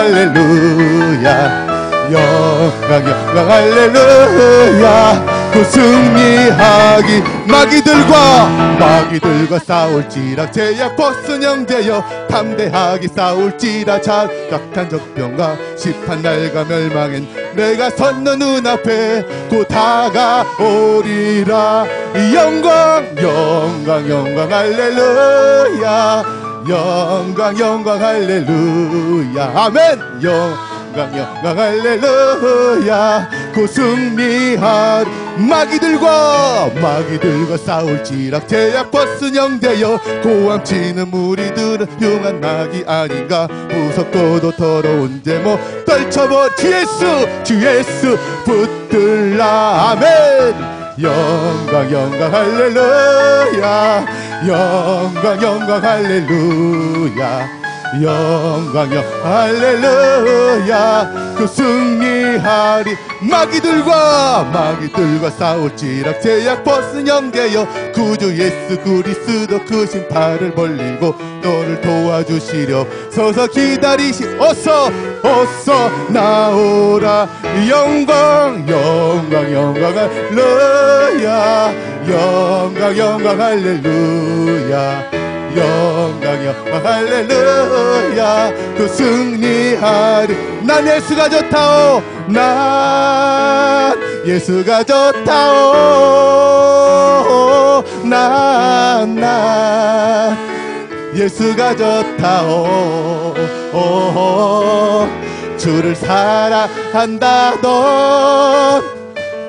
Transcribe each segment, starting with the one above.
할렐루야. 영광 영광 할렐루야. 그 승리하기 마귀들과 싸울지라. 제약 벗은 형제여 담대하게 싸울지라. 작작한 적병과 시판 날과 멸망엔 내가 섰는 눈앞에 곧 다가오리라. 영광 영광 영광 할렐루야. 영광 영광 할렐루야. 아멘. 영광 영광 할렐루야. 곧 승리하리. 마귀들과 싸울지라. 제약 벗은 형제여 고함치는 무리들은 용한 마귀 아닌가. 무섭고도 더러운 제목 떨쳐버 주 예수 붙들라. 아멘. 영광 영광 할렐루야. 영광 영광 할렐루야. 영광 영광 할렐루야. 그 승리하리. 마귀들과 싸울지라. 제약 벗은 형제여 구주 예수 그리스도 그 신발을 벌리고 너를 도와주시려 서서 기다리시. 어서 나오라. 영광 영광 영광 할렐루야. 영광 영광 할렐루야. 영광 영광 할렐루야. 그 승리하리. 난 예수가 좋다오. 난 예수가 좋다오. 난 예수가 좋다오. 주를 사랑한다. 넌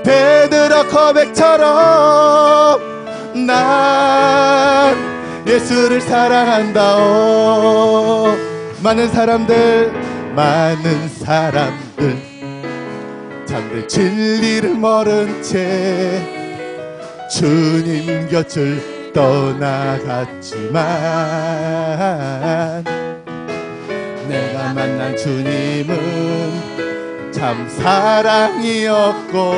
베드로 고백처럼 난 예수를 사랑한다오. 많은 사람들 참된 진리를 모른 채 주님 곁을 떠나갔지만 내가 만난 주님은 참 사랑이었고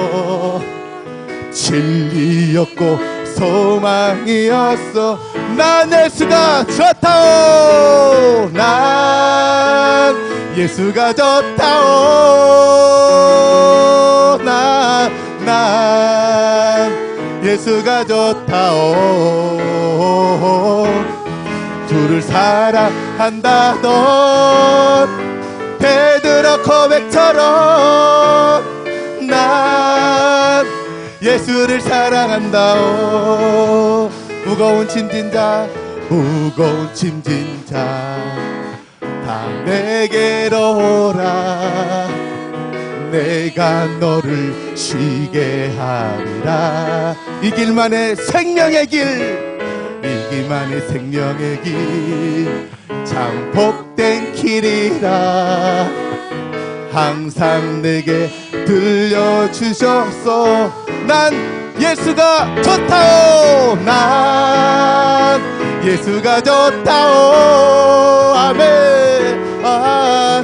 진리였고 소망이었어. 난 예수가 좋다오. 난 예수가 좋다오. 난 예수가 좋다오. 주를 사랑한다. 넌 베드로 고백처럼 난 예수를 사랑한다오. 무거운 짐진 자 다 내게로 오라. 내가 너를 쉬게 하리라. 이 길만의 생명의 길 참 복된 길이라. 항상 내게 들려주셨소. 난 예수가 좋다오. 난 예수가 좋다오. 아멘.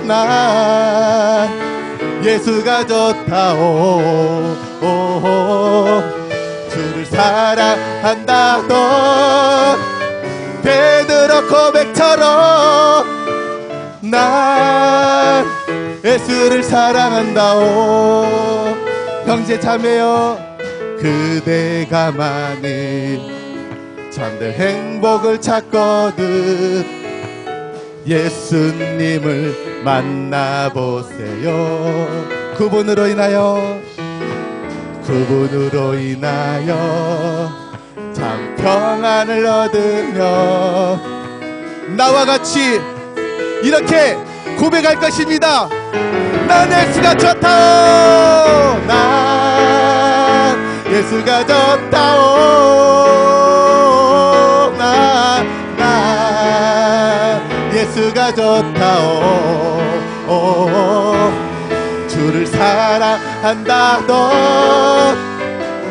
난 예수가 좋다오. 주를 사랑한다. 넌 베드로 고백처럼 난 예수를 사랑한다오. 형제 자매여 그대가 만일 참된 행복을 찾거든 예수님을 만나보세요. 그분으로 인하여 참 평안을 얻으며 나와 같이 이렇게 고백할 것입니다. 난 예수가 좋다오. 난 예수가 좋다오. 난 예수가 좋다오. 주를 사랑한다. 넌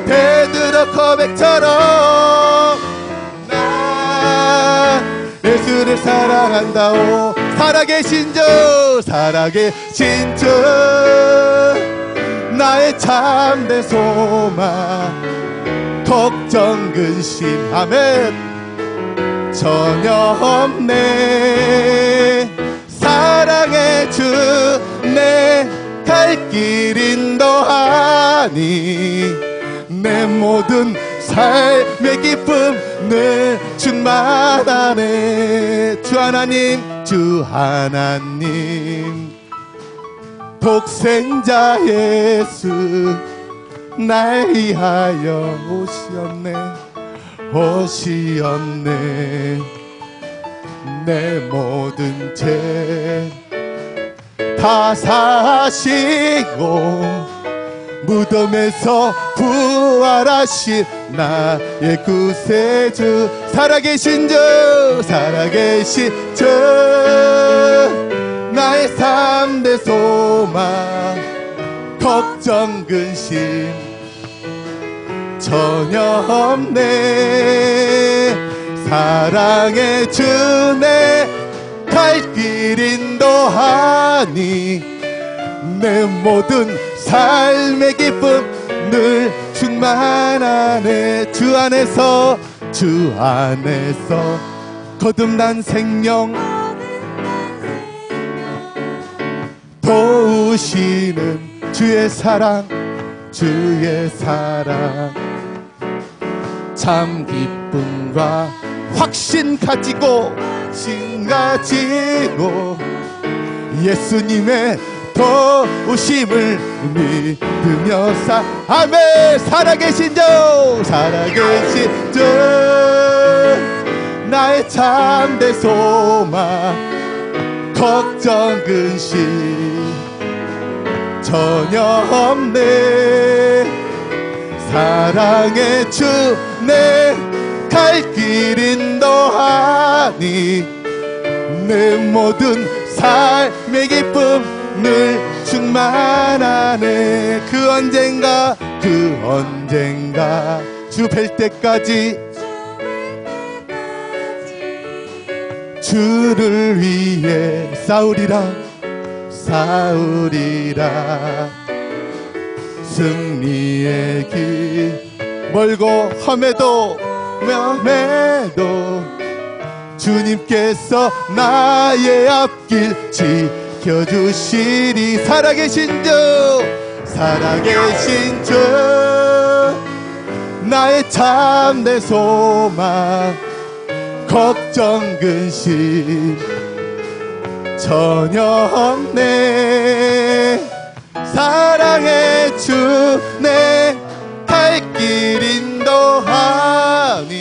베드로 고백처럼 난 예수를 사랑한다오. 살아계신 주 나의 참된 소망 걱정 근심 아멘 전혀 없네. 사랑의 주 갈 길 인도하니 내 모든 삶의 기쁨 늘 충만하네. 주 하나님 독생자 예수 날 위하여 오시었네. 내 모든 죄 다 사시고 무덤에서 부활하신 나의 구세주 살아계신 주 나의 3대 소망 걱정 근심 전혀 없네. 사랑의 주네 갈 길 인도하니 내 모든 삶의 기쁨 늘 충만하네. 주 안에서 거듭난 생명 도우시는 주의 사랑 참 기쁨과 확신 가지고 예수님의 도우심을 믿으며 아멘. 살아계신 주 나의 참된 소망 걱정 근심 전혀 없네. 사랑의 주 내 갈 길 인도하니 내 모든 삶의 기쁨 늘 충만하네. 그 언젠가 주 뵐 때까지 주를 위해 싸우리라 승리의 길 멀고 험해도 주님께서 나의 앞길 지켜주시리. 살아계신 주 나의 참된 소망 걱정 근심 전혀 없네. 사랑의 주 내 갈 길 인도하니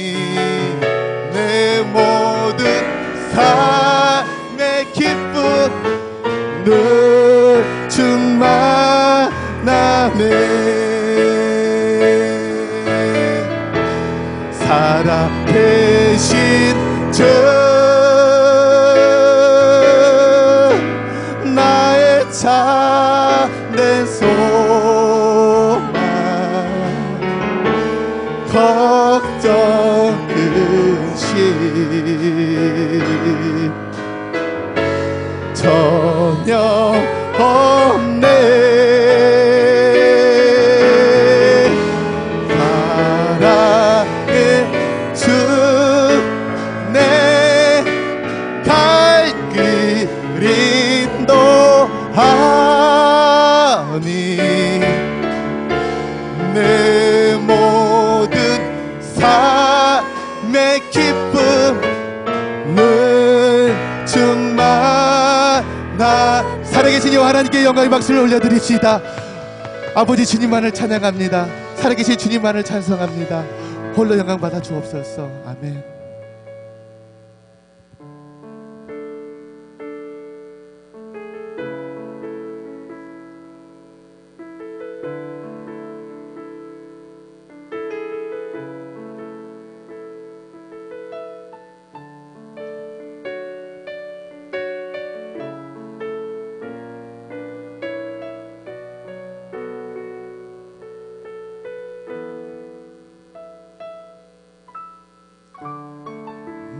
내 모든 삶의 기쁨 늘 충만하네. 살아계신 주 나의 참된 소망 걱정 근심 전혀 없네. 사랑의 주 내 갈 길 인도하니 내 모든 삶의 기쁨 늘 충만하. 살아계신 이와 하나님께 영광의 박수를 올려드립시다. 아버지 주님만을 찬양합니다. 살아계신 주님만을 찬송합니다. 홀로 영광 받아 주옵소서. 아멘.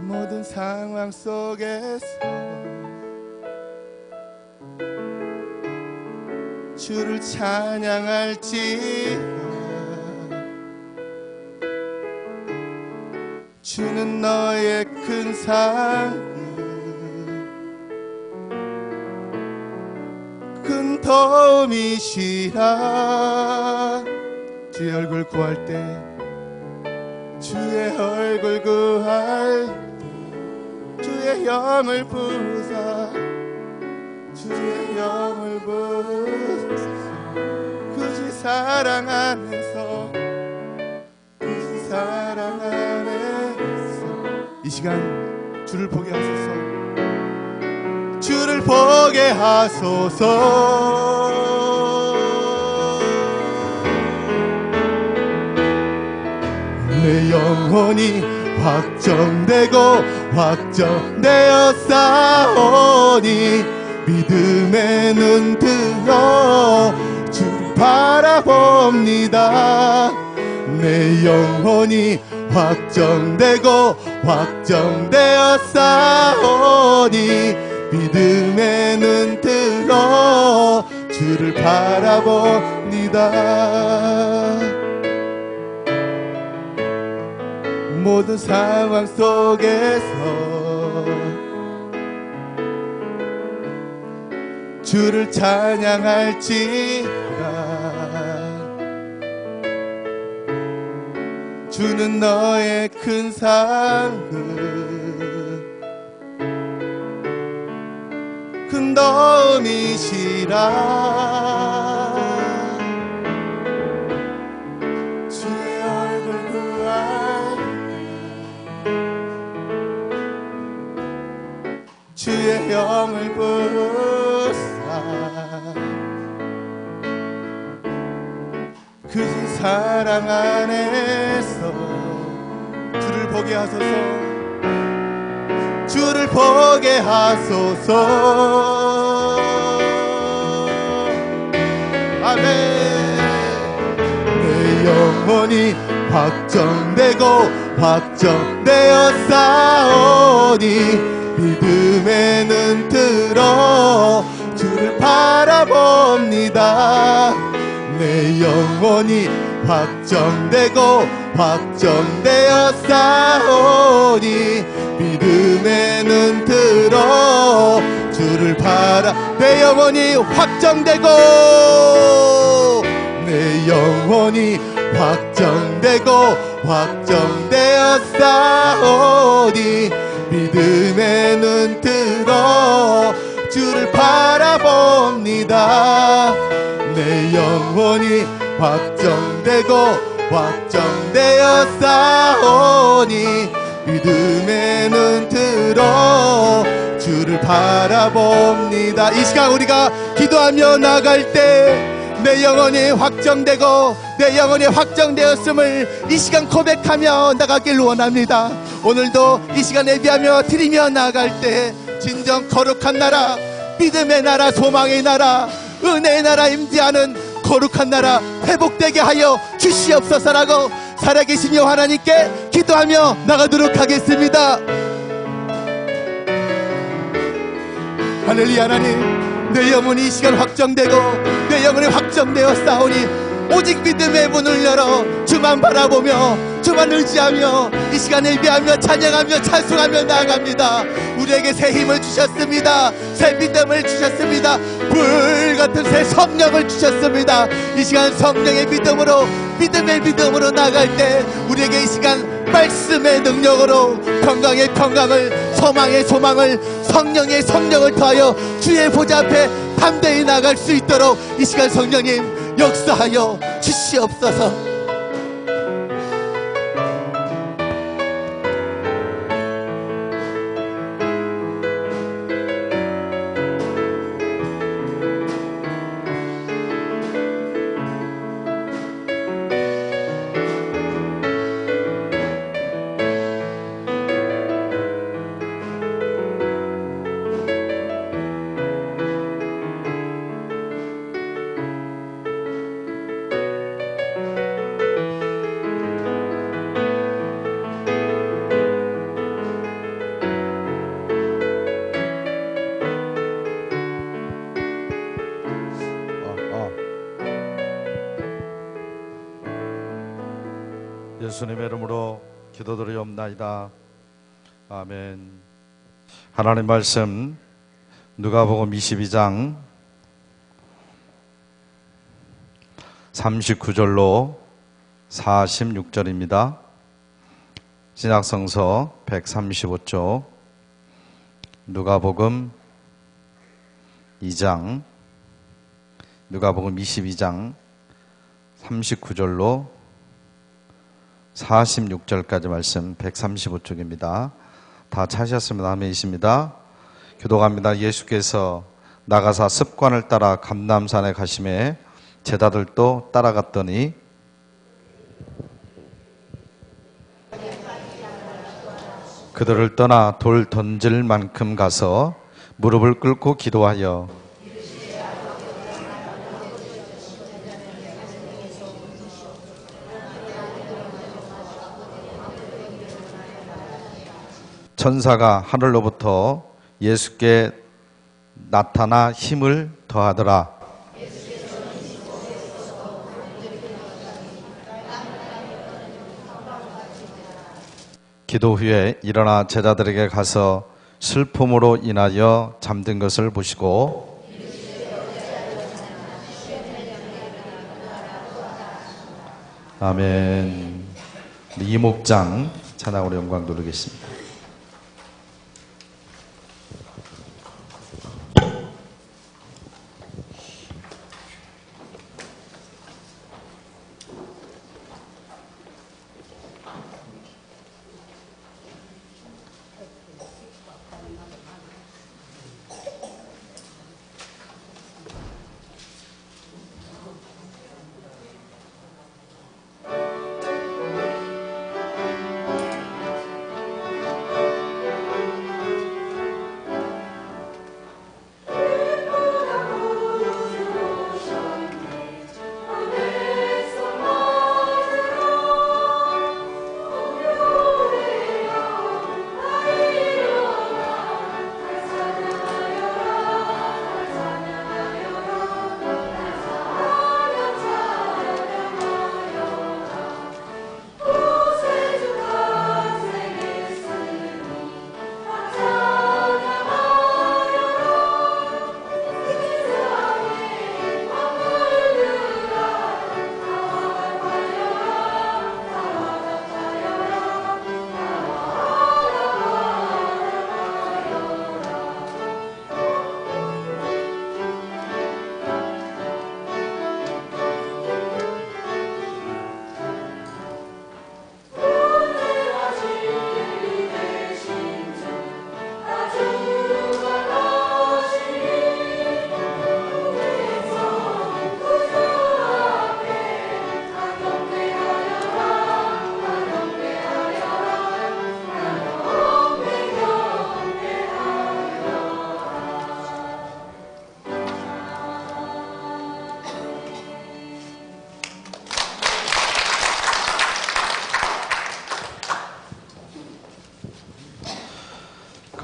모든 상황 속에서 주를 찬양할지라. 주는 너의 큰 상급 큰 도움이시라. 주의 얼굴 구할 때, 주의 얼굴 구할 때 주의 영을 부사, 주의 영을 부사. 굳이 사랑 안에서, 굳이 사랑 안에서 이 시간 주를 보게 하소서. 주를 보게 하소서. 내 영혼이 확정되고 확정되어 싸우니 믿음의 눈 들어 주를 바라봅니다. 내 영혼이 확정되고 확정되어 싸우니 믿음의 눈 들어 주를 바라봅니다. 모든 상황 속에서 주를 찬양할지라. 주는 너의 큰 상급, 큰 도움이시라. 주의 얼굴 구할 주의 영을 부사. 그 사랑 안에서 주를 보게 하소서. 주를 보게 하소서. 아멘. 내 영혼이 확정되고 확정되어 싸우니 믿음의 눈 들어 주를 바라봅니다. 내 영혼이 확정되고 확정되어 싸우니 믿음의 눈 들어 주를 내 영혼이 확정되고, 내 영혼이 확정되고 확정되어 싸우니 믿음의 눈 들어 주를 바라봅니다. 내 영혼이 확정되고 확정되어 싸우니 믿음의 눈 들어 주를 바라봅니다. 이 시간 우리가 기도하며 나갈 때 내 영혼이 확정되고 내 영혼이 확정되었음을 이 시간 고백하며 나가길 원합니다. 오늘도 이 시간 예배하며 드리며 나갈 때 진정 거룩한 나라, 믿음의 나라, 소망의 나라, 은혜의 나라 임재하는 거룩한 나라 회복되게 하여 주시옵소서라고 살아계신 여 하나님께 기도하며 나가도록 하겠습니다. 할렐루야. 하나님, 내 영혼이 이 시간 확정되고 내 영혼이 확정되어 싸우니 오직 믿음의 문을 열어 주만 바라보며 주만 의지하며 이 시간 예배하며 찬양하며 찬송하며 나아갑니다. 우리에게 새 힘을 주셨습니다. 새 믿음을 주셨습니다. 불같은 새 성령을 주셨습니다. 이 시간 성령의 믿음으로, 믿음의 믿음으로 나갈 때 우리에게 이 시간 말씀의 능력으로 평강의 평강을, 소망의 소망을, 성령의 성령을 더하여 주의 보좌 앞에 담대히 나갈 수 있도록 이 시간 성령님 역사하여 주시옵소서. 예수님의 이름으로 기도드리옵나이다. 아멘. 하나님 말씀 누가복음 22장 39절로 46절입니다. 신약성서 135쪽, 누가복음 2장, 누가복음 22장 39절로 46절까지 말씀 135쪽입니다. 다 찾으셨으면 아멘이십니다. 교독합니다. 예수께서 나가사 습관을 따라 감람산에 가심에 제자들도 따라갔더니 그들을 떠나 돌 던질 만큼 가서 무릎을 꿇고 기도하여 천사가 하늘로부터 예수께 나타나 힘을 더하더라. 기도 후에 일어나 제자들에게 가서 슬픔으로 인하여 잠든 것을 보시고 아멘. 이목장 찬양으로 영광 돌리겠습니다.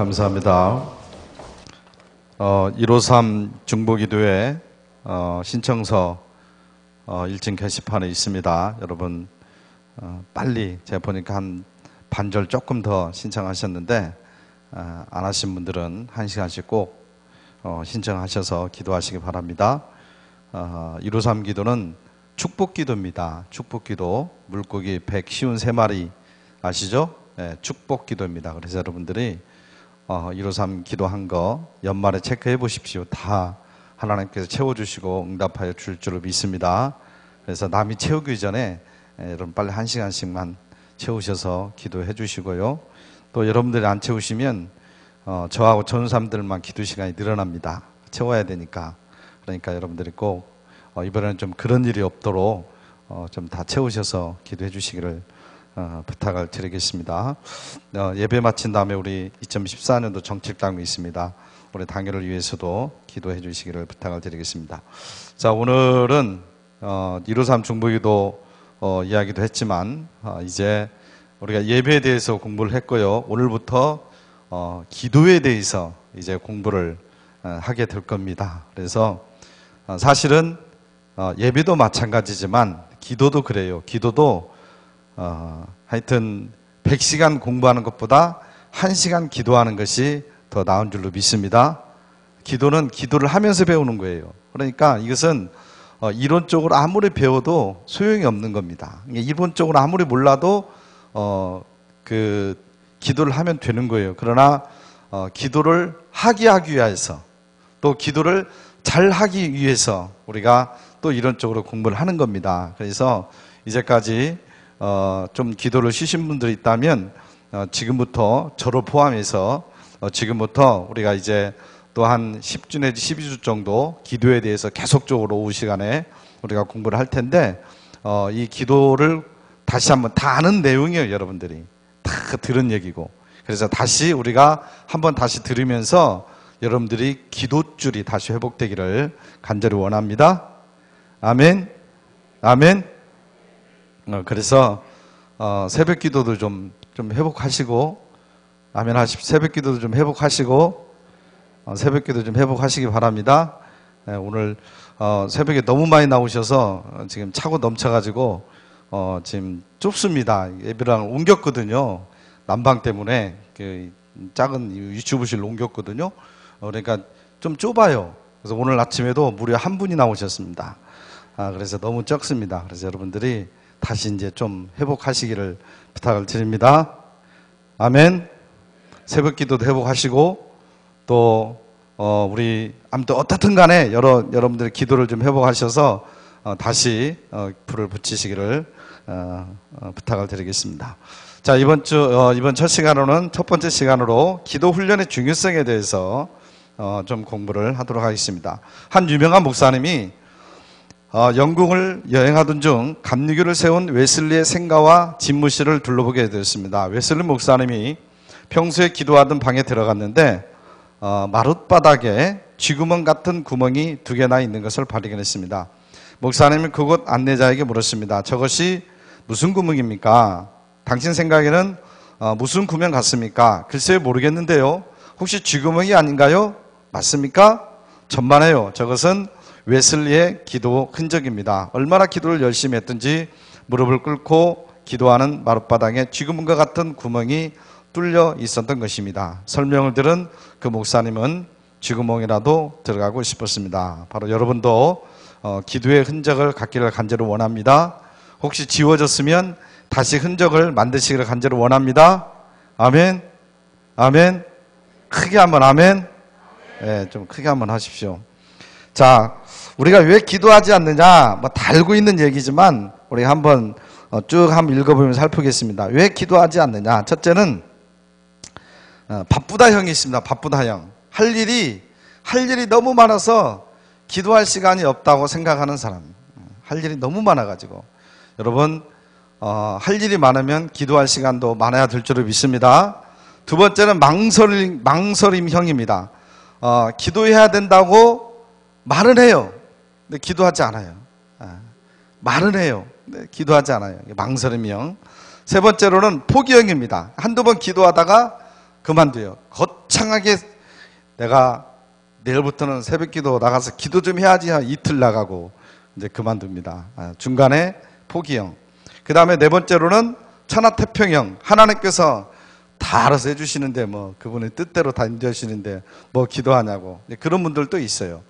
감사합니다. 153 중보기도회 신청서 1층 게시판에 있습니다. 여러분 빨리 제가 보니까 한 반절 조금 더 신청하셨는데 안 하신 분들은 1시간씩 꼭 신청하셔서 기도하시기 바랍니다. 153 기도는 축복기도입니다. 축복기도, 물고기 153마리 아시죠? 네, 축복기도입니다. 그래서 여러분들이 153 기도한 거 연말에 체크해 보십시오. 다 하나님께서 채워주시고 응답하여 줄 줄을 믿습니다. 그래서 남이 채우기 전에 여러분 빨리 1시간씩만 채우셔서 기도해 주시고요. 또 여러분들이 안 채우시면 저하고 전사람들만 기도 시간이 늘어납니다. 채워야 되니까. 그러니까 여러분들이 꼭 이번에는 좀 그런 일이 없도록 좀 다 채우셔서 기도해 주시기를 부탁을 드리겠습니다. 예배 마친 다음에 우리 2014년도 정책당이 있습니다. 우리 당회를 위해서도 기도해 주시기를 부탁을 드리겠습니다. 자, 오늘은 153 중보기도 이야기도 했지만 이제 우리가 예배에 대해서 공부를 했고요. 오늘부터 기도에 대해서 이제 공부를 하게 될 겁니다. 그래서 사실은 예배도 마찬가지지만 기도도 그래요. 기도도 하여튼 100시간 공부하는 것보다 1시간 기도하는 것이 더 나은 줄로 믿습니다. 기도는 기도를 하면서 배우는 거예요. 그러니까 이것은 이론적으로 아무리 배워도 소용이 없는 겁니다. 이론적으로 아무리 몰라도 그 기도를 하면 되는 거예요. 그러나 기도를 하기 위해서, 또 기도를 잘 하기 위해서 우리가 또 이론적으로 공부를 하는 겁니다. 그래서 이제까지 좀 기도를 쉬신 분들이 있다면 지금부터 저를 포함해서 지금부터 우리가 이제 또 한 10주 내지 12주 정도 기도에 대해서 계속적으로 오후 시간에 우리가 공부를 할 텐데 이 기도를 다시 한번 다 아는 내용이에요. 여러분들이 다 들은 얘기고, 그래서 다시 우리가 한번 다시 들으면서 여러분들이 기도줄이 다시 회복되기를 간절히 원합니다. 아멘. 아멘. 그래서 새벽 기도도 좀 회복하시고, 아멘 하십시오. 새벽 기도도 좀 회복하시고, 새벽 기도 좀 회복하시기 바랍니다. 오늘 새벽에 너무 많이 나오셔서 지금 차고 넘쳐가지고 지금 좁습니다. 예배당을 옮겼거든요. 난방 때문에 그 작은 유치부실로 옮겼거든요. 그러니까 좀 좁아요. 그래서 오늘 아침에도 무려 한 분이 나오셨습니다. 그래서 너무 적습니다. 그래서 여러분들이 다시 이제 좀 회복하시기를 부탁을 드립니다. 아멘. 새벽 기도도 회복하시고, 또 우리 아무튼 어떻든 간에 여러분들의 기도를 좀 회복하셔서 다시 불을 붙이시기를 부탁을 드리겠습니다. 자, 이번 첫 시간으로는 첫 번째 시간으로 기도 훈련의 중요성에 대해서 좀 공부를 하도록 하겠습니다. 한 유명한 목사님이 영국을 여행하던 중 감리교를 세운 웨슬리의 생가와 집무실을 둘러보게 되었습니다. 웨슬리 목사님이 평소에 기도하던 방에 들어갔는데 마룻바닥에 쥐구멍 같은 구멍이 2개나 있는 것을 발견했습니다. 목사님은 그곳 안내자에게 물었습니다. 저것이 무슨 구멍입니까? 당신 생각에는 무슨 구멍 같습니까? 글쎄요, 모르겠는데요. 혹시 쥐구멍이 아닌가요? 맞습니까? 천만에요. 저것은 웨슬리의 기도 흔적입니다. 얼마나 기도를 열심히 했든지 무릎을 꿇고 기도하는 마룻바닥에 쥐구멍과 같은 구멍이 뚫려 있었던 것입니다. 설명을 들은 그 목사님은 쥐구멍이라도 들어가고 싶었습니다. 바로 여러분도 기도의 흔적을 갖기를 간절히 원합니다. 혹시 지워졌으면 다시 흔적을 만드시기를 간절히 원합니다. 아멘. 아멘. 크게 한번 아멘. 네, 좀 크게 한번 하십시오. 자, 우리가 왜 기도하지 않느냐, 뭐 다 알고 있는 얘기지만 우리 한번 쭉 한번 읽어보면서 살펴보겠습니다. 왜 기도하지 않느냐? 첫째는 바쁘다 형이 있습니다. 바쁘다 형. 할 일이 너무 많아서 기도할 시간이 없다고 생각하는 사람. 할 일이 너무 많아가지고. 여러분, 할 일이 많으면 기도할 시간도 많아야 될 줄을 믿습니다. 두 번째는 망설임 형입니다. 기도해야 된다고 말은 해요. 근데 기도하지 않아요. 말은 해요. 근데 기도하지 않아요. 망설임 형. 세 번째로는 포기형입니다. 한두 번 기도하다가 그만둬요. 거창하게 내가 내일부터는 새벽 기도 나가서 기도 좀 해야지 이틀 나가고 이제 그만둡니다. 중간에 포기형. 그 다음에 네 번째로는 천하태평형. 하나님께서 다 알아서 해주시는데 뭐 그분의 뜻대로 다 인도하시는데 뭐 기도하냐고. 그런 분들도 있어요.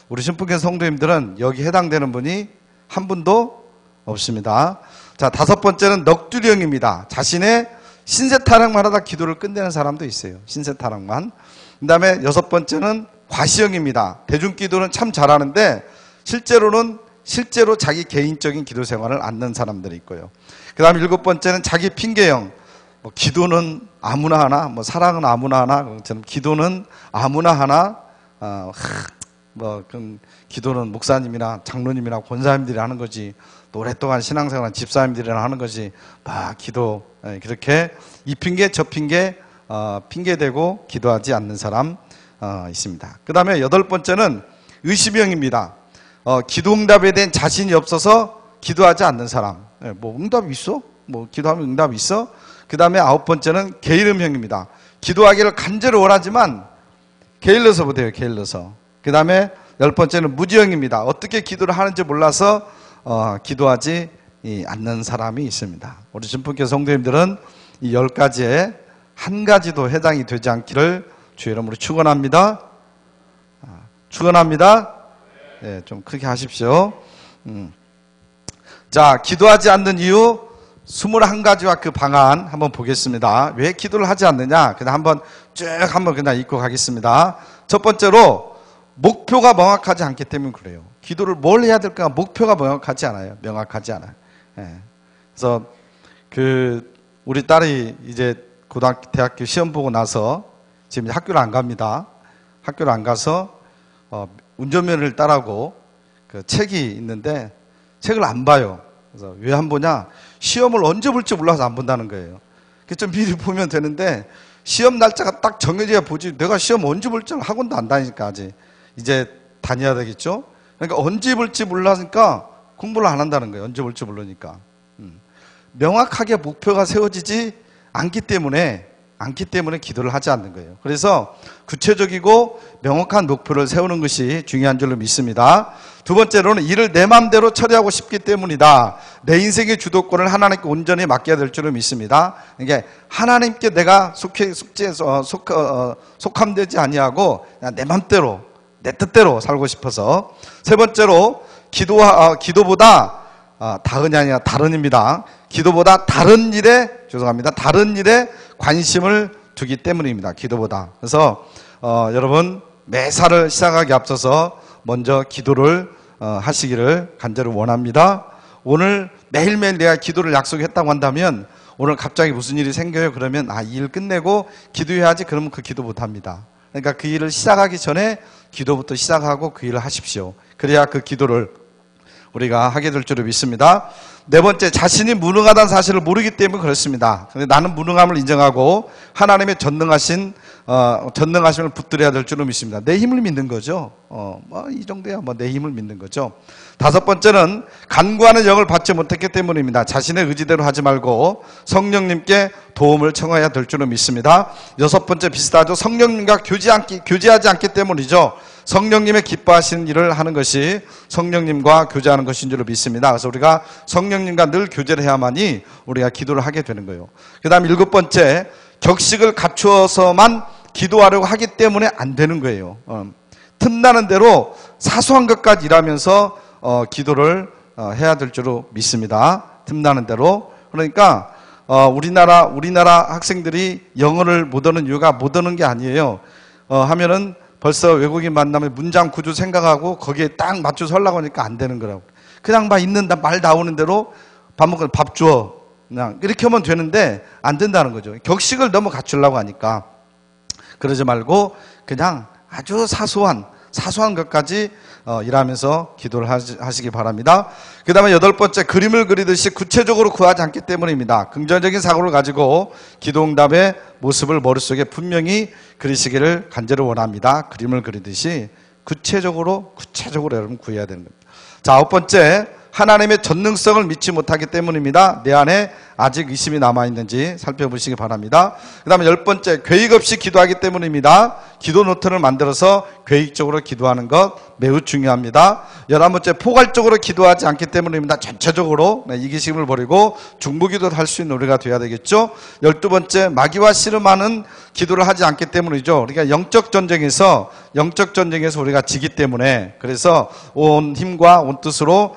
우리 신분계 성도님들은 여기 해당되는 분이 한 분도 없습니다. 자, 다섯 번째는 넋두리형입니다. 자신의 신세타령만 하다 기도를 끝내는 사람도 있어요. 신세타령만. 그 다음에 여섯 번째는 과시형입니다. 대중기도는 참 잘하는데 실제로 자기 개인적인 기도 생활을 않는 사람들이 있고요. 그 다음에 일곱 번째는 자기 핑계형. 뭐 기도는 아무나 하나, 뭐 사랑은 아무나 하나, 저는 기도는 아무나 하나, 그럼 기도는 목사님이나 장로님이나 권사님들이 하는 거지, 또 오랫동안 신앙생활한 집사님들이나 하는 거지, 기도, 그렇게 이 핑계 저 핑계, 핑계대고 기도하지 않는 사람 있습니다. 그 다음에 여덟 번째는 의심형입니다. 기도 응답에 대한 자신이 없어서 기도하지 않는 사람. 뭐 응답이 있어? 뭐 기도하면 응답이 있어? 그 다음에 아홉 번째는 게으름형입니다. 기도하기를 간절히 원하지만 게을러서 못해요. 게을러서. 그 다음에 열 번째는 무지형입니다. 어떻게 기도를 하는지 몰라서 기도하지 않는 사람이 있습니다. 우리 신분교 성도님들은 이 10가지에 한 가지도 해당이 되지 않기를 주의 이름으로 축원합니다. 축원합니다. 예, 좀 크게 하십시오. 자, 기도하지 않는 이유 21가지와 그 방안 한번 보겠습니다. 왜 기도를 하지 않느냐? 그냥 한번 그냥 읽고 가겠습니다. 첫 번째로 목표가 명확하지 않기 때문에 그래요. 기도를 뭘 해야 될까? 목표가 명확하지 않아요. 예. 그래서 우리 딸이 이제 대학교 시험 보고 나서 지금 학교를 안 갑니다. 학교를 안 가서 운전면허를 따라고 그 책이 있는데 책을 안 봐요. 그래서 왜 안 보냐? 시험을 언제 볼지 몰라서 안 본다는 거예요. 그래서 좀 미리 보면 되는데 시험 날짜가 딱 정해져야 보지. 내가 시험 언제 볼지 학원도 안 다니니까 아직 이제 다녀야 되겠죠. 그러니까 언제 볼지 몰라니까 공부를 안 한다는 거예요. 언제 볼지 모르니까. 명확하게 목표가 세워지지 않기 때문에 기도를 하지 않는 거예요. 그래서 구체적이고 명확한 목표를 세우는 것이 중요한 줄로 믿습니다. 두 번째로는 일을 내 마음대로 처리하고 싶기 때문이다. 내 인생의 주도권을 하나님께 온전히 맡겨야 될 줄로 믿습니다. 그러니까 하나님께 내가 속함되지 아니하고 내 마음대로 내 뜻대로 살고 싶어서. 세 번째로 기도보다 다은이 아니라 다른입니다. 기도보다 다른 일에 관심을 두기 때문입니다. 기도보다. 그래서 여러분 매사를 시작하기 앞서서 먼저 기도를 하시기를 간절히 원합니다. 오늘 매일매일 내가 기도를 약속했다고 한다면 오늘 갑자기 무슨 일이 생겨요? 그러면 이 일 끝내고 기도해야지. 그러면 그 기도 못합니다. 그러니까 그 일을 시작하기 전에 기도부터 시작하고 그 일을 하십시오. 그래야 그 기도를 우리가 하게 될 줄을 믿습니다. 네 번째, 자신이 무능하다는 사실을 모르기 때문에 그렇습니다. 근데 나는 무능함을 인정하고 하나님의 전능하심을 붙들어야 될 줄을 믿습니다. 내 힘을 믿는 거죠. 이 정도야 내 힘을 믿는 거죠. 다섯 번째는 간구하는 영을 받지 못했기 때문입니다. 자신의 의지대로 하지 말고 성령님께 도움을 청해야 될 줄을 믿습니다. 여섯 번째 비슷하죠. 성령님과 교제하지 않기 때문이죠. 성령님의 기뻐하시는 일을 하는 것이 성령님과 교제하는 것인 줄로 믿습니다. 그래서 우리가 성령님과 늘 교제를 해야만이 우리가 기도를 하게 되는 거예요. 그 다음 일곱 번째, 격식을 갖추어서만 기도하려고 하기 때문에 안 되는 거예요. 틈나는 대로 사소한 것까지 일하면서 기도를 해야 될 줄로 믿습니다. 틈나는 대로. 그러니까 우리나라 학생들이 영어를 못 얻는 이유가 못 얻는 게 아니에요. 하면은 벌써 외국인 만나면 문장 구조 생각하고 거기에 딱 맞춰서 하려고 하니까 안 되는 거라고. 그냥 말 나오는 대로 밥 먹고 밥 주어. 그냥 이렇게 하면 되는데 안 된다는 거죠. 격식을 너무 갖추려고 하니까. 그러지 말고 그냥 아주 사소한 것까지 일하면서 기도를 하시기 바랍니다. 그 다음에 여덟 번째, 그림을 그리듯이 구체적으로 구하지 않기 때문입니다. 긍정적인 사고를 가지고 기도응답의 모습을 머릿속에 분명히 그리시기를 간절히 원합니다. 그림을 그리듯이 구체적으로 여러분 구해야 되는 겁니다. 자, 아홉 번째, 하나님의 전능성을 믿지 못하기 때문입니다. 내 안에 아직 의심이 남아있는지 살펴보시기 바랍니다. 그 다음에 열 번째, 계획 없이 기도하기 때문입니다. 기도 노트를 만들어서 계획적으로 기도하는 것 매우 중요합니다. 11번째, 포괄적으로 기도하지 않기 때문입니다. 전체적으로 이기심을 버리고 중보기도를 할 수 있는 우리가 되어야 되겠죠. 12번째, 마귀와 씨름하는 기도를 하지 않기 때문이죠. 그러니까 영적 전쟁에서 우리가 지기 때문에, 그래서 온 힘과 온 뜻으로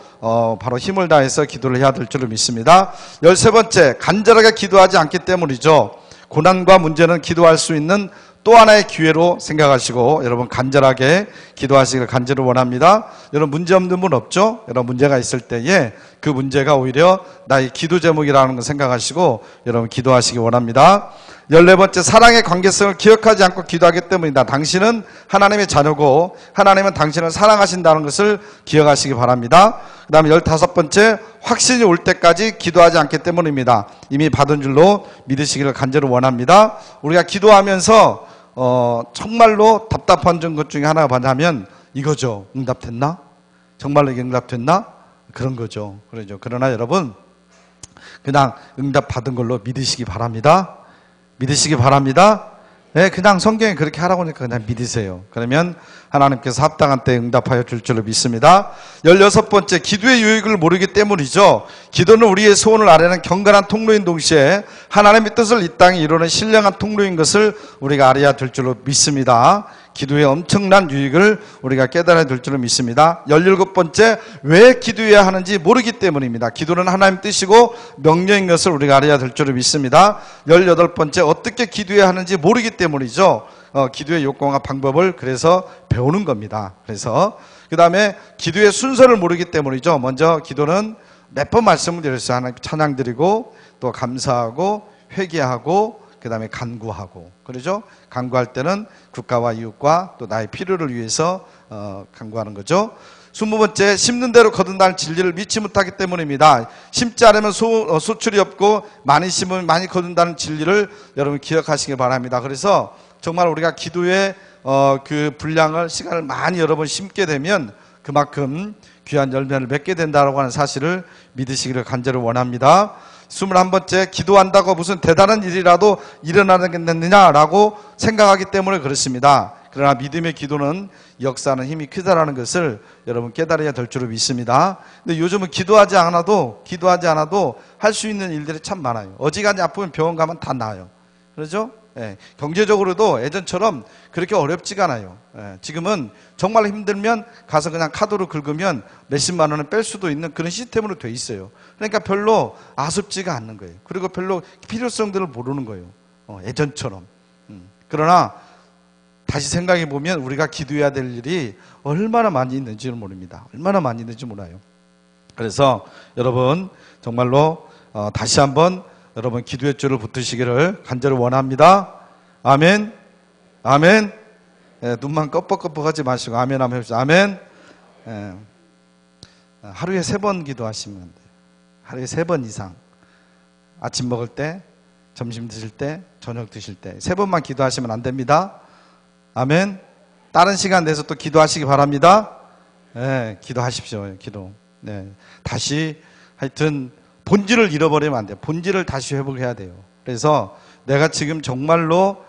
바로 힘을 다해서 기도를 해야 될 줄을 믿습니다. 13번째, 간절하게 기도하지 않기 때문이죠. 고난과 문제는 기도할 수 있는 또 하나의 기회로 생각하시고 여러분 간절하게 기도하시기를 간절히 원합니다. 여러분 문제 없는 분 없죠? 여러분 문제가 있을 때에 그 문제가 오히려 나의 기도 제목이라는 걸 생각하시고 여러분 기도하시기 원합니다. 14번째, 사랑의 관계성을 기억하지 않고 기도하기 때문이다. 당신은 하나님의 자녀고 하나님은 당신을 사랑하신다는 것을 기억하시기 바랍니다. 그 다음에 15번째, 확신이 올 때까지 기도하지 않기 때문입니다. 이미 받은 줄로 믿으시기를 간절히 원합니다. 우리가 기도하면서 정말로 답답한 것 중에 하나가 뭐냐면 이거죠. 응답됐나? 정말로 이게 응답됐나? 그런 거죠. 그러죠. 그러나 여러분 그냥 응답 받은 걸로 믿으시기 바랍니다. 네, 그냥 성경에 그렇게 하라고 하니까 그냥 믿으세요. 그러면 하나님께서 합당한 때 응답하여 줄 줄로 믿습니다. 16번째, 기도의 유익을 모르기 때문이죠. 기도는 우리의 소원을 아뢰는 경건한 통로인 동시에 하나님의 뜻을 이 땅에 이루는 신령한 통로인 것을 우리가 알아야 될 줄로 믿습니다. 기도의 엄청난 유익을 우리가 깨달아야 될 줄을 믿습니다. 17번째, 왜 기도해야 하는지 모르기 때문입니다. 기도는 하나님 뜻이고 명령인 것을 우리가 알아야 될 줄을 믿습니다. 18번째, 어떻게 기도해야 하는지 모르기 때문이죠. 기도의 요건과 방법을 그래서 배우는 겁니다. 그래서 그 다음에 기도의 순서를 모르기 때문이죠. 먼저 기도는 몇 번 말씀을 드렸어요. 하나님 찬양 드리고 또 감사하고 회개하고 그 다음에 간구하고, 그러죠? 간구할 때는 국가와 이웃과 또 나의 필요를 위해서 간구하는 거죠. 20번째, 심는 대로 거둔다는 진리를 믿지 못하기 때문입니다. 심지 않으면 소출이 없고 많이 심으면 많이 거둔다는 진리를 여러분 기억하시기 바랍니다. 그래서 정말 우리가 기도의 그 분량을, 시간을 많이 여러 번 심게 되면 그만큼 귀한 열매를 맺게 된다고 하는 사실을 믿으시기를 간절히 원합니다. 21번째, 기도한다고 무슨 대단한 일이라도 일어나겠느냐라고 생각하기 때문에 그렇습니다. 그러나 믿음의 기도는 역사하는 힘이 크다라는 것을 여러분 깨달아야 될 줄을 믿습니다. 근데 요즘은 기도하지 않아도 할 수 있는 일들이 참 많아요. 어지간히 아프면 병원 가면 다 나아요. 그렇죠? 예, 경제적으로도 예전처럼 그렇게 어렵지가 않아요. 예, 지금은 정말 힘들면 가서 그냥 카드로 긁으면 몇십만 원을 뺄 수도 있는 그런 시스템으로 돼 있어요. 그러니까 별로 아쉽지가 않는 거예요. 그리고 별로 필요성들을 모르는 거예요. 예전처럼. 그러나 다시 생각해 보면 우리가 기도해야 될 일이 얼마나 많이 있는지를 모릅니다. 얼마나 많이 있는지 몰라요. 그래서 여러분 정말로 다시 한번 여러분 기도의 줄을 붙으시기를 간절히 원합니다. 아멘. 아멘. 예, 눈만 껌뻑껌뻑하지 마시고 아멘 한번 해주세요. 아멘. 예, 하루에 3번 기도하시면 돼요. 하루에 3번 이상. 아침 먹을 때, 점심 드실 때, 저녁 드실 때 3번만 기도하시면 안 됩니다. 아멘. 다른 시간 내서 또 기도하시기 바랍니다. 예, 기도하십시오. 기도. 네, 다시 하여튼 본질을 잃어버리면 안 돼요. 본질을 다시 회복해야 돼요. 그래서 내가 지금 정말로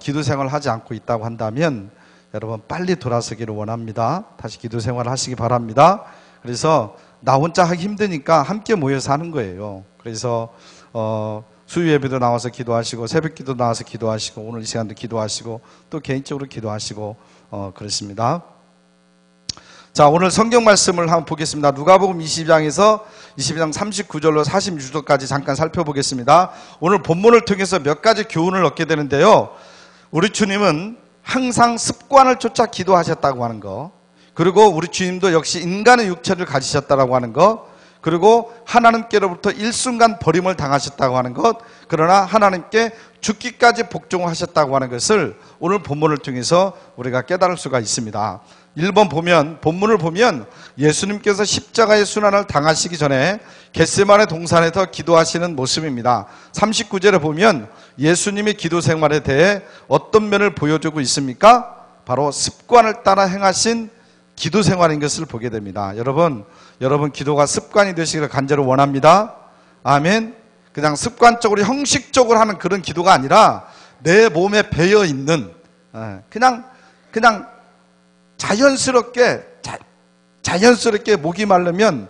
기도 생활을 하지 않고 있다고 한다면 여러분 빨리 돌아서기를 원합니다. 다시 기도 생활을 하시기 바랍니다. 그래서 나 혼자 하기 힘드니까 함께 모여서 하는 거예요. 그래서 수요 예배도 나와서 기도하시고 새벽 기도 나와서 기도하시고 오늘 이 시간도 기도하시고 또 개인적으로 기도하시고 그렇습니다. 자, 오늘 성경 말씀을 한번 보겠습니다. 누가복음 22장 39절로 46절까지 잠깐 살펴보겠습니다. 오늘 본문을 통해서 몇 가지 교훈을 얻게 되는데요. 우리 주님은 항상 습관을 쫓아 기도하셨다고 하는 거, 그리고 우리 주님도 역시 인간의 육체를 가지셨다고 하는 것, 그리고 하나님께로부터 일순간 버림을 당하셨다고 하는 것, 그러나 하나님께 죽기까지 복종하셨다고 하는 것을 오늘 본문을 통해서 우리가 깨달을 수가 있습니다. 1번 본문을 보면 예수님께서 십자가의 순환을 당하시기 전에 겟세마네 동산에서 기도하시는 모습입니다. 39절에 보면 예수님의 기도 생활에 대해 어떤 면을 보여주고 있습니까? 바로 습관을 따라 행하신 기도 생활인 것을 보게 됩니다. 여러분 기도가 습관이 되시기를 간절히 원합니다. 아멘. 그냥 습관적으로 형식적으로 하는 그런 기도가 아니라 내 몸에 배어 있는 그냥 자연스럽게 목이 마르면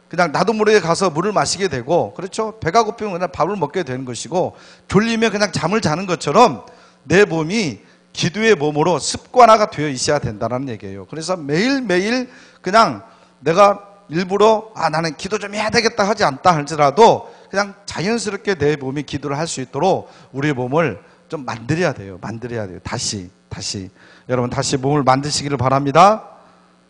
그냥 나도 모르게 가서 물을 마시게 되고, 그렇죠? 배가 고프면 그냥 밥을 먹게 되는 것이고, 졸리면 그냥 잠을 자는 것처럼 내 몸이 기도의 몸으로 습관화가 되어 있어야 된다는 얘기예요. 그래서 매일매일 그냥 내가 일부러 나는 기도 좀 해야 되겠다 하지 않다 할지라도 그냥 자연스럽게 내 몸이 기도를 할 수 있도록 우리의 몸을 좀 만들어야 돼요. 다시 여러분 다시 몸을 만드시기를 바랍니다.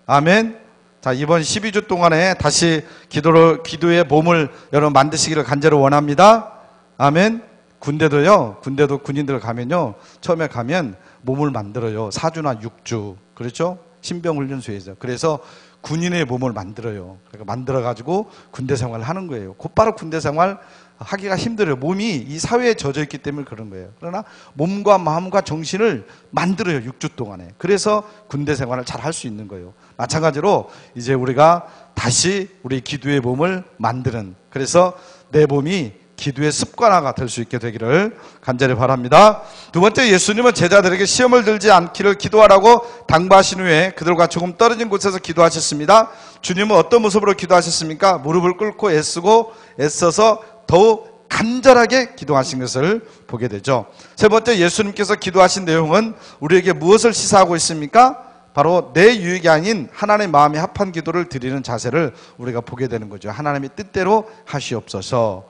아멘. 자, 이번 12주 동안에 다시 기도의 몸을 여러분 만드시기를 간절히 원합니다. 아멘. 군대도 군인들 가면요, 처음에 가면 몸을 만들어요. 4주나 6주. 그렇죠? 신병훈련소에서. 그래서 군인의 몸을 만들어요. 그러니까 만들어가지고 군대 생활을 하는 거예요. 곧바로 군대 생활 하기가 힘들어요. 몸이 이 사회에 젖어 있기 때문에 그런 거예요. 그러나 몸과 마음과 정신을 만들어요. 6주 동안에. 그래서 군대 생활을 잘 할 수 있는 거예요. 마찬가지로 이제 우리가 다시 우리 기도의 몸을 만드는, 그래서 내 몸이 기도의 습관화가 될 수 있게 되기를 간절히 바랍니다. 두 번째, 예수님은 제자들에게 시험을 들지 않기를 기도하라고 당부하신 후에 그들과 조금 떨어진 곳에서 기도하셨습니다. 주님은 어떤 모습으로 기도하셨습니까? 무릎을 꿇고 애써서 더욱 간절하게 기도하신 것을 보게 되죠. 세 번째, 예수님께서 기도하신 내용은 우리에게 무엇을 시사하고 있습니까? 바로 내 유익이 아닌 하나님의 마음에 합한 기도를 드리는 자세를 우리가 보게 되는 거죠. 하나님의 뜻대로 하시옵소서.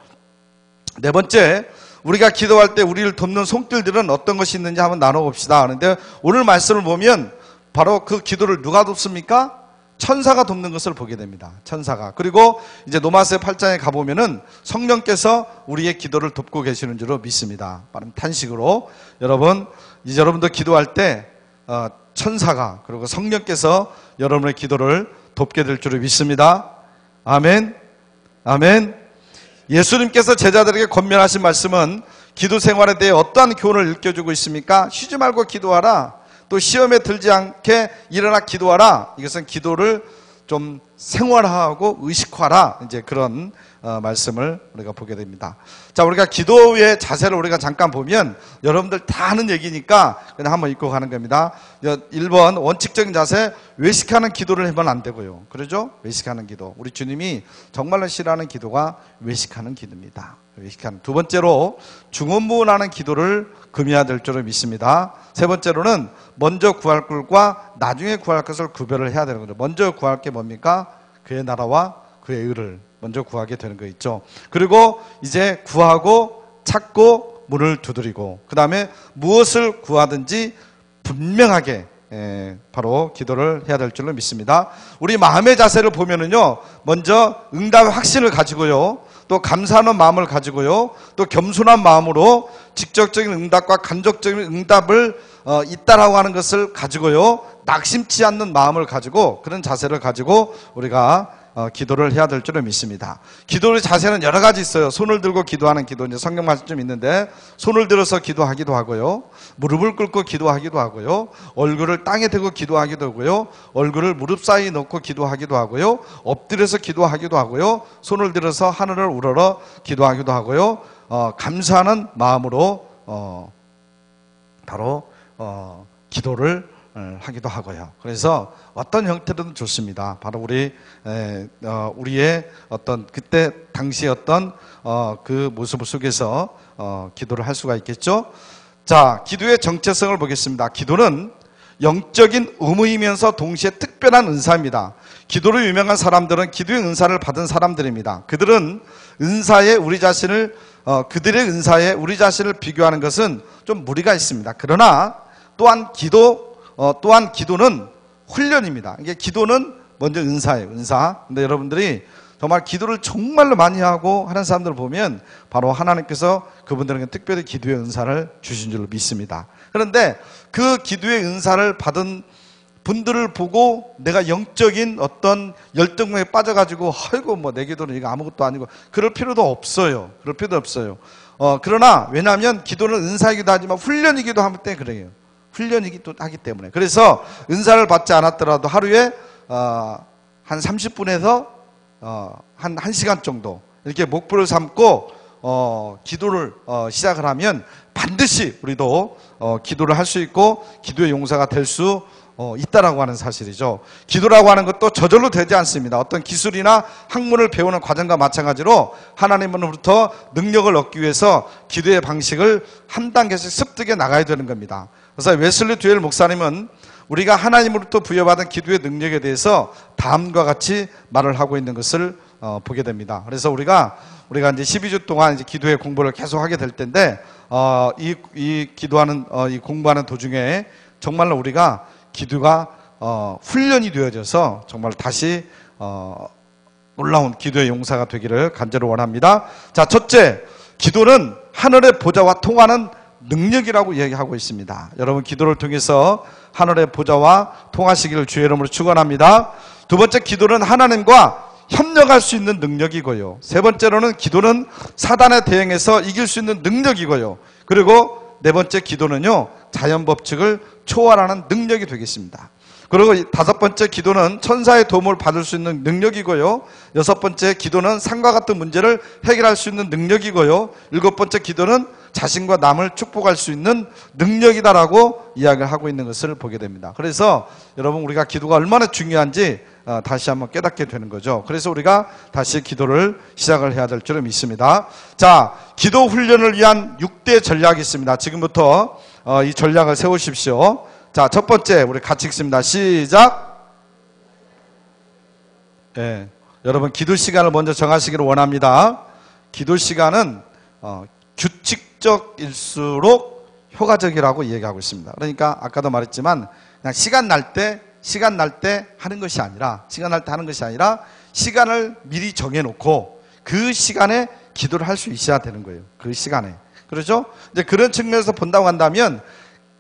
네 번째, 우리가 기도할 때 우리를 돕는 손길들은 어떤 것이 있는지 한번 나눠봅시다 하는데, 오늘 말씀을 보면 바로 그 기도를 누가 돕습니까? 천사가 돕는 것을 보게 됩니다. 천사가. 그리고 이제 로마서 8장에 가보면은 성령께서 우리의 기도를 돕고 계시는 줄로 믿습니다. 빠른 탄식으로 여러분, 이제 여러분도 기도할 때 천사가 그리고 성령께서 여러분의 기도를 돕게 될 줄을 믿습니다. 아멘. 아멘. 예수님께서 제자들에게 권면하신 말씀은 기도 생활에 대해 어떠한 교훈을 일깨워주고 있습니까? 쉬지 말고 기도하라. 또 시험에 들지 않게 일어나 기도하라. 이것은 기도를 좀 생활화하고 의식화라. 이제 그런 말씀을 우리가 보게 됩니다. 자, 우리가 기도의 자세를 우리가 잠깐 보면 여러분들 다 하는 얘기니까 그냥 한번 읽고 가는 겁니다. 1번, 원칙적인 자세, 외식하는 기도를 하면 안 되고요. 그러죠? 외식하는 기도. 우리 주님이 정말로 싫어하는 기도가 외식하는 기도입니다. 외식하는. 두 번째로, 중언부언하는 기도를 금해야 될 줄을 믿습니다. 세 번째로는 먼저 구할 것과 나중에 구할 것을 구별을 해야 되는 거죠. 먼저 구할 게 뭡니까? 그의 나라와 그의 의를 먼저 구하게 되는 거 있죠. 그리고 이제 구하고 찾고 문을 두드리고, 그 다음에 무엇을 구하든지 분명하게 바로 기도를 해야 될 줄로 믿습니다. 우리 마음의 자세를 보면은요, 먼저 응답의 확신을 가지고요, 또 감사하는 마음을 가지고요, 또 겸손한 마음으로 직접적인 응답과 간접적인 응답을 있다라고 하는 것을 가지고요, 낙심치 않는 마음을 가지고, 그런 자세를 가지고 우리가 기도를 해야 될 줄을 믿습니다. 기도의 자세는 여러 가지 있어요. 손을 들고 기도하는 기도, 이제 성경 말씀 좀 있는데, 손을 들어서 기도하기도 하고요, 무릎을 꿇고 기도하기도 하고요, 얼굴을 땅에 대고 기도하기도 하고요, 얼굴을 무릎 사이에 놓고 기도하기도 하고요, 엎드려서 기도하기도 하고요, 손을 들어서 하늘을 우러러 기도하기도 하고요, 감사하는 마음으로 바로 기도를 하기도 하고요. 그래서 어떤 형태로든 좋습니다. 바로 우리의 어떤 그때 당시 어떤 그 모습 속에서 기도를 할 수가 있겠죠. 자, 기도의 정체성을 보겠습니다. 기도는 영적인 의무이면서 동시에 특별한 은사입니다. 기도로 유명한 사람들은 기도의 은사를 받은 사람들입니다. 그들은 은사에 우리 자신을 그들의 은사에 우리 자신을 비교하는 것은 좀 무리가 있습니다. 그러나 또한 기도는 훈련입니다. 이게 기도는 먼저 은사예요. 은사. 근데 여러분들이 정말 기도를 정말로 많이 하고 하는 사람들을 보면 바로 하나님께서 그분들에게 특별히 기도의 은사를 주신 줄로 믿습니다. 그런데 그 기도의 은사를 받은 분들을 보고 내가 영적인 어떤 열등감에 빠져가지고 아이고 뭐 내 기도는 이거 아무것도 아니고 그럴 필요도 없어요. 그럴 필요도 없어요. 그러나 왜냐하면 기도는 은사이기도 하지만 훈련이기도 하기 때문에 그래요. 훈련이기도 하기 때문에. 그래서 은사를 받지 않았더라도 하루에 한 30분에서 한 1시간 정도 이렇게 목표를 삼고 기도를 시작을 하면 반드시 우리도 기도를 할 수 있고 기도의 용사가 될 수 있다라고 하는 사실이죠. 기도라고 하는 것도 저절로 되지 않습니다. 어떤 기술이나 학문을 배우는 과정과 마찬가지로 하나님으로부터 능력을 얻기 위해서 기도의 방식을 한 단계씩 습득해 나가야 되는 겁니다. 그래서 웨슬리 듀엘 목사님은 우리가 하나님으로부터 부여받은 기도의 능력에 대해서 다음과 같이 말을 하고 있는 것을 보게 됩니다. 그래서 우리가 이제 12주 동안 이제 기도의 공부를 계속 하게 될 텐데, 이 기도하는, 이 공부하는 도중에 정말로 우리가 기도가 훈련이 되어져서 정말 다시 놀라운 기도의 용사가 되기를 간절히 원합니다. 자, 첫째, 기도는 하늘의 보좌와 통하는 능력이라고 이야기하고 있습니다. 여러분, 기도를 통해서 하늘의 보좌와 통하시기를 주의 이름으로 축원합니다. 두 번째, 기도는 하나님과 협력할 수 있는 능력이고요. 세 번째로는 기도는 사단에 대응해서 이길 수 있는 능력이고요. 그리고 네 번째, 기도는요, 자연 법칙을 초월하는 능력이 되겠습니다. 그리고 다섯 번째, 기도는 천사의 도움을 받을 수 있는 능력이고요. 여섯 번째, 기도는 산과 같은 문제를 해결할 수 있는 능력이고요. 일곱 번째, 기도는 자신과 남을 축복할 수 있는 능력이다라고 이야기를 하고 있는 것을 보게 됩니다. 그래서 여러분, 우리가 기도가 얼마나 중요한지 다시 한번 깨닫게 되는 거죠. 그래서 우리가 다시 기도를 시작을 해야 될 줄을 믿습니다. 자, 기도 훈련을 위한 6대 전략이 있습니다. 지금부터 이 전략을 세우십시오. 자, 첫 번째 우리 같이 읽습니다. 시작. 네, 여러분 기도 시간을 먼저 정하시기를 원합니다. 기도 시간은 규칙적일수록 효과적이라고 얘기하고 있습니다. 그러니까 아까도 말했지만 그냥 시간 날 때 하는 것이 아니라 시간을 미리 정해놓고 그 시간에 기도를 할 수 있어야 되는 거예요. 그 시간에. 그렇죠? 이제 그런 측면에서 본다고 한다면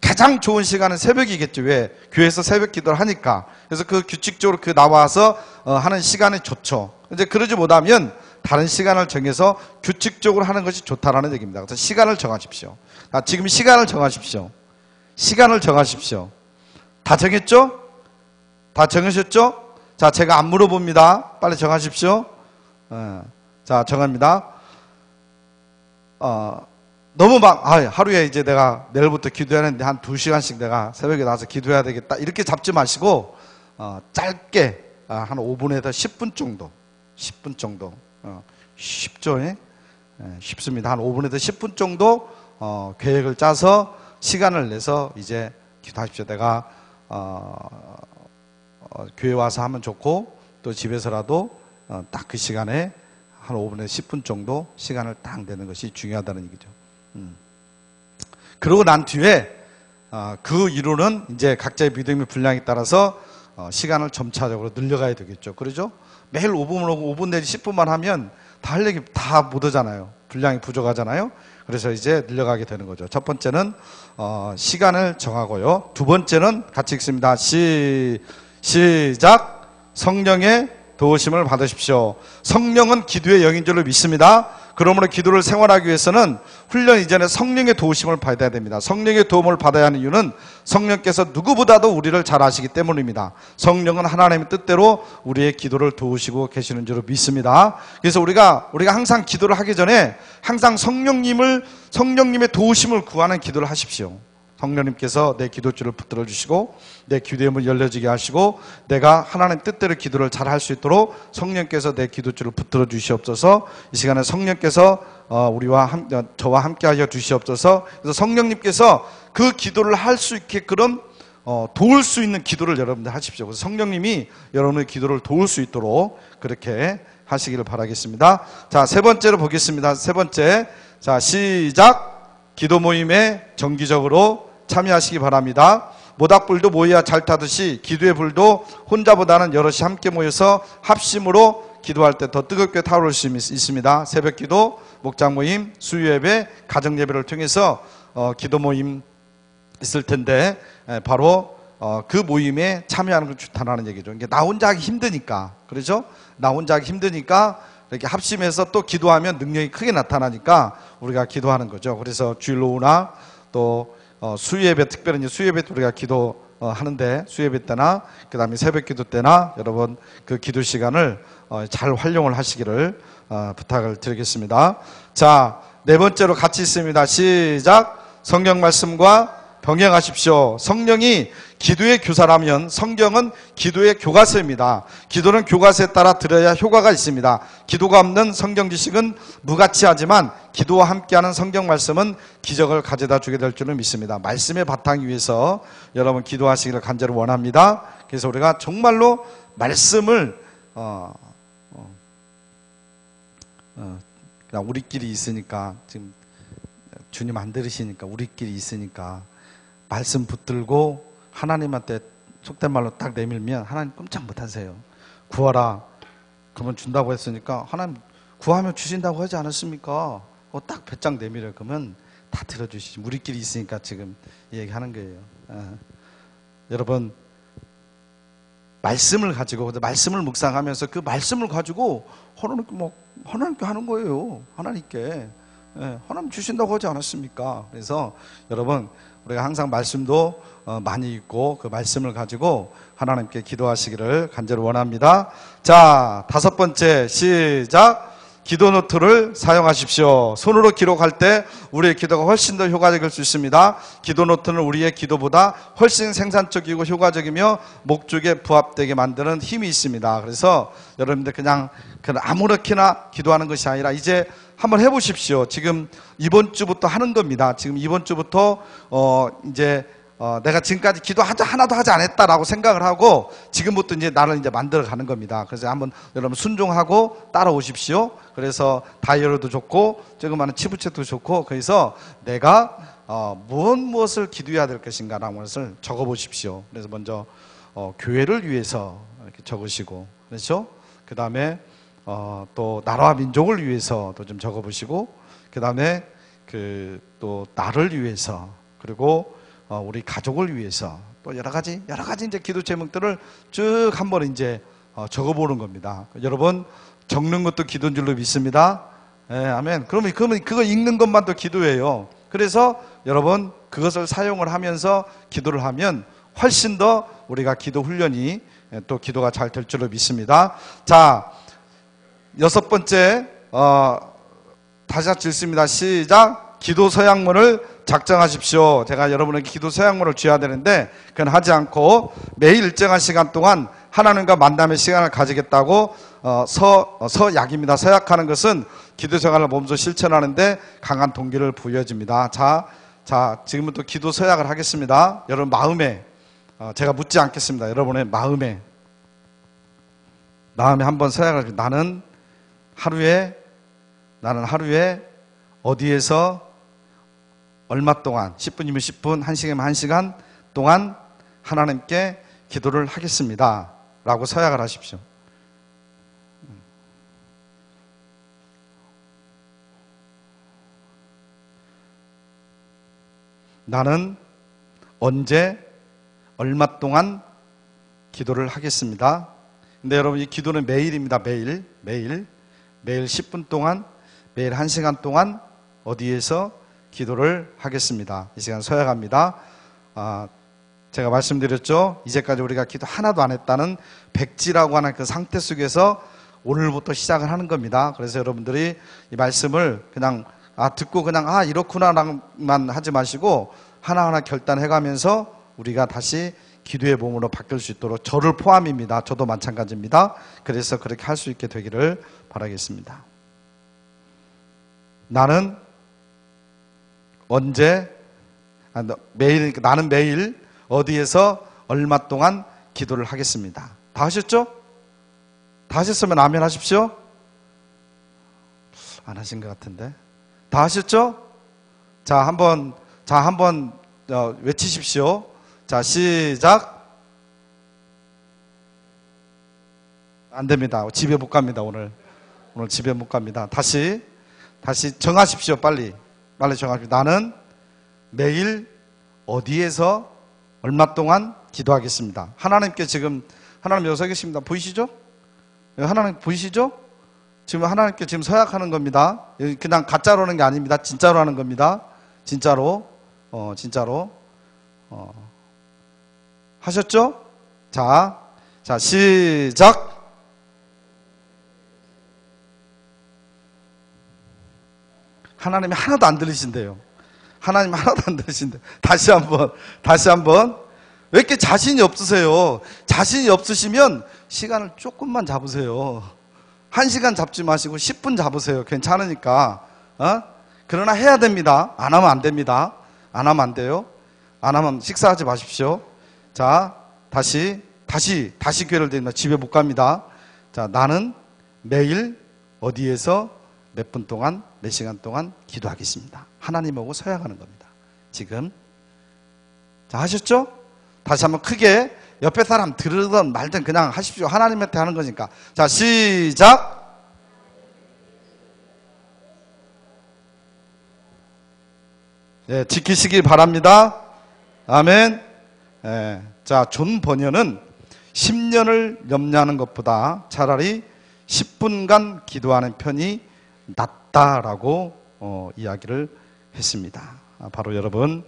가장 좋은 시간은 새벽이겠죠. 왜? 교회에서 새벽 기도를 하니까. 그래서 그 규칙적으로 나와서 하는 시간이 좋죠. 이제 그러지 못하면 다른 시간을 정해서 규칙적으로 하는 것이 좋다라는 얘기입니다. 그래서 시간을 정하십시오. 지금 시간을 정하십시오. 시간을 정하십시오. 다 정했죠? 다 정하셨죠? 자, 제가 안 물어봅니다. 빨리 정하십시오. 자, 정합니다. 너무 하루에 이제 내가 내일부터 기도해야 하는데 한 2시간씩 내가 새벽에 나와서 기도해야 되겠다. 이렇게 잡지 마시고, 짧게, 한 5분에서 10분 정도. 10분 정도. 쉽죠? 예? 쉽습니다. 한 5분에서 10분 정도, 계획을 짜서 시간을 내서 이제 기도하십시오. 내가, 교회 와서 하면 좋고, 또 집에서라도, 딱 그 시간에 한 5분에서 10분 정도 시간을 딱 내는 것이 중요하다는 얘기죠. 그러고 난 뒤에 그 이루는 이제 각자의 믿음의 분량에 따라서 시간을 점차적으로 늘려가야 되겠죠. 그러죠? 매일 5분 내지 10분만 하면 다 할 얘기 다 못 하잖아요. 분량이 부족하잖아요. 그래서 이제 늘려가게 되는 거죠. 첫 번째는 시간을 정하고요. 두 번째는 같이 읽습니다. 시작. 성령의 도우심을 받으십시오. 성령은 기도의 영인 줄로 믿습니다. 그러므로 기도를 생활하기 위해서는 훈련 이전에 성령의 도우심을 받아야 됩니다. 성령의 도움을 받아야 하는 이유는 성령께서 누구보다도 우리를 잘 아시기 때문입니다. 성령은 하나님의 뜻대로 우리의 기도를 도우시고 계시는 줄로 믿습니다. 그래서 우리가 항상 기도를 하기 전에 항상 성령님의 도우심을 구하는 기도를 하십시오. 성령님께서 내 기도줄을 붙들어 주시고 내 기도의 문 열려지게 하시고 내가 하나님 뜻대로 기도를 잘 할 수 있도록 성령께서 내 기도줄을 붙들어 주시옵소서. 이 시간에 성령께서 저와 함께 하여 주시옵소서. 그래서 성령님께서 그 기도를 할 수 있게끔 도울 수 있는 기도를 여러분들 하십시오. 그래서 성령님이 여러분의 기도를 도울 수 있도록 그렇게 하시기를 바라겠습니다. 자, 세 번째로 보겠습니다. 세 번째. 자, 시작. 기도 모임에 정기적으로 참여하시기 바랍니다. 모닥불도 모여야 잘 타듯이 기도의 불도 혼자보다는 여럿이 함께 모여서 합심으로 기도할 때 더 뜨겁게 타오를 수 있습니다. 새벽 기도, 목장 모임, 수요 예배, 가정 예배를 통해서 기도 모임 있을 텐데 바로 그 모임에 참여하는 걸 좋다는 얘기죠. 이게 나 혼자 하기 힘드니까, 그렇죠? 나 혼자 하기 힘드니까 이렇게 합심해서 또 기도하면 능력이 크게 나타나니까 우리가 기도하는 거죠. 그래서 주일 오후나 또 수요예배, 특별히 이제 수요예배 때 우리가 기도하는데 수요예배 때나 그 다음에 새벽 기도 때나 여러분 그 기도 시간을 잘 활용을 하시기를 부탁을 드리겠습니다. 자, 네 번째로 같이 있습니다. 시작. 성경 말씀과 병행하십시오. 성령이 기도의 교사라면 성경은 기도의 교과서입니다. 기도는 교과서에 따라 들어야 효과가 있습니다. 기도가 없는 성경 지식은 무가치하지만 기도와 함께하는 성경 말씀은 기적을 가져다 주게 될 줄은 믿습니다. 말씀의 바탕 위에서 여러분 기도하시기를 간절히 원합니다. 그래서 우리가 정말로 말씀을 그냥 우리끼리 있으니까 지금 주님 안 들으시니까 우리끼리 있으니까 말씀 붙들고 하나님한테 속된 말로 딱 내밀면 하나님 꼼짝 못하세요. 구하라 그러면 준다고 했으니까 하나님 구하면 주신다고 하지 않았습니까? 딱 배짱 내밀어요. 그러면 다 들어주시지. 우리끼리 있으니까 지금 얘기하는 거예요. 여러분 말씀을 가지고 말씀을 묵상하면서 그 말씀을 가지고 하나님께 하는 거예요. 하나님께 하나님 주신다고 하지 않았습니까? 그래서 여러분 우리가 항상 말씀도 많이 읽고 그 말씀을 가지고 하나님께 기도하시기를 간절히 원합니다. 자, 다섯 번째 시작. 기도 노트를 사용하십시오. 손으로 기록할 때 우리의 기도가 훨씬 더 효과적일 수 있습니다. 기도 노트는 우리의 기도보다 훨씬 생산적이고 효과적이며 목적에 부합되게 만드는 힘이 있습니다. 그래서 여러분들 그냥 아무렇게나 기도하는 것이 아니라 이제 한번 해보십시오. 지금 이번 주부터 하는 겁니다. 지금 이번 주부터 내가 지금까지 기도 하나도 하지 않았다라고 생각을 하고 지금부터 이제 나를 이제 만들어 가는 겁니다. 그래서 한번 여러분 순종하고 따라오십시오. 그래서 다이어리도 좋고 조그마한 치부책도 좋고 그래서 내가 무엇을 기도해야 될 것인가라는 것을 적어 보십시오. 그래서 먼저 교회를 위해서 이렇게 적으시고 그렇죠? 그 다음에 또 나라와 민족을 위해서도 좀 적어 보시고 그 다음에 또 나를 위해서 그리고 우리 가족을 위해서 또 여러 가지 이제 기도 제목들을 쭉 한번 이제 적어보는 겁니다. 여러분 적는 것도 기도인 줄로 믿습니다. 네, 아멘. 그러면 그거 읽는 것만도 기도예요. 그래서 여러분 그것을 사용을 하면서 기도를 하면 훨씬 더 우리가 기도 훈련이 또 기도가 잘 될 줄로 믿습니다. 자, 6번째 다시 같이 읽습니다. 시작. 기도 서약문을 작성하십시오. 제가 여러분에게 기도 서약문을 줘야 되는데 그건 하지 않고 매일 일정한 시간 동안 하나님과 만남의 시간을 가지겠다고 서약입니다. 서약하는 것은 기도 생활을 몸소 실천하는데 강한 동기를 부여줍니다. 자, 지금부터 기도 서약을 하겠습니다. 여러분 마음에 제가 묻지 않겠습니다. 여러분의 마음에 한번 서약을 나는 하루에 어디에서 얼마 동안 10분이면 10분, 1시간이면 1시간 동안 하나님께 기도를 하겠습니다 라고 서약을 하십시오. 나는 언제 얼마 동안 기도를 하겠습니다. 근데 여러분 이 기도는 매일입니다. 매일 10분 동안 매일 1시간 동안 어디에서 기도를 하겠습니다. 이 시간 서약합니다. 제가 말씀드렸죠. 이제까지 우리가 기도 하나도 안 했다는 백지라고 하는 그 상태 속에서 오늘부터 시작을 하는 겁니다. 그래서 여러분들이 이 말씀을 그냥 듣고 그냥 이렇구나만 하지 마시고 하나하나 결단해 가면서 우리가 다시 기도의 몸으로 바뀔 수 있도록 저를 포함입니다. 저도 마찬가지입니다. 그래서 그렇게 할 수 있게 되기를 바라겠습니다. 나는 매일 어디에서 얼마 동안 기도를 하겠습니다. 다 하셨죠? 다 하셨으면 아멘 하십시오. 안 하신 것 같은데. 다 하셨죠? 자, 한번 외치십시오. 자, 시작. 안 됩니다. 집에 못 갑니다. 오늘 집에 못 갑니다. 다시 정하십시오. 빨리 정하십시오. 나는 매일 어디에서 얼마 동안 기도하겠습니다. 하나님께 지금 하나님 여기 서 계십니다. 보이시죠? 하나님 보이시죠? 지금 하나님께 지금 서약하는 겁니다. 그냥 가짜로 하는 게 아닙니다. 진짜로 하는 겁니다. 진짜로 하셨죠? 자 시작. 하나님이 하나도 안 들리신대요. 하나님 하나도 안 들리신대. 다시 한번. 왜 이렇게 자신이 없으세요? 자신이 없으시면 시간을 조금만 잡으세요. 1시간 잡지 마시고 10분 잡으세요. 괜찮으니까. 그러나 해야 됩니다. 안 하면 안 됩니다. 안 하면 안 돼요. 안 하면 식사하지 마십시오. 자, 다시 교회를 드립니다. 집에 못 갑니다. 자, 나는 매일 어디에서 몇 분 동안, 몇 시간 동안 기도하겠습니다. 하나님하고 서약하는 겁니다. 지금. 자, 하셨죠? 다시 한번 크게 옆에 사람 들으든 말든 그냥 하십시오. 하나님한테 하는 거니까. 자, 시작. 네, 지키시기 바랍니다. 아멘. 네, 자, 존 버녀는 10년을 염려하는 것보다 차라리 10분간 기도하는 편이 낫다라고 이야기를 했습니다. 바로 여러분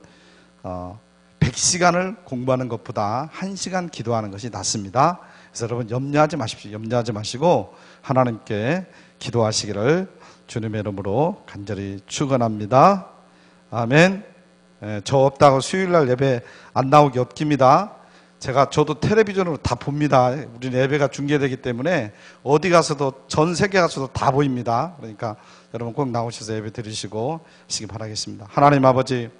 100시간을 공부하는 것보다 1시간 기도하는 것이 낫습니다. 그래서 여러분 염려하지 마십시오. 염려하지 마시고 하나님께 기도하시기를 주님의 이름으로 간절히 축원합니다. 아멘. 저 없다고 수요일날 예배 안 나오기 없깁니다. 저도 텔레비전으로 다 봅니다. 우리 예배가 중계되기 때문에 어디 가서도, 전 세계 가서도 다 보입니다. 그러니까 여러분 꼭 나오셔서 예배 드리시고 하시기 바라겠습니다. 하나님 아버지,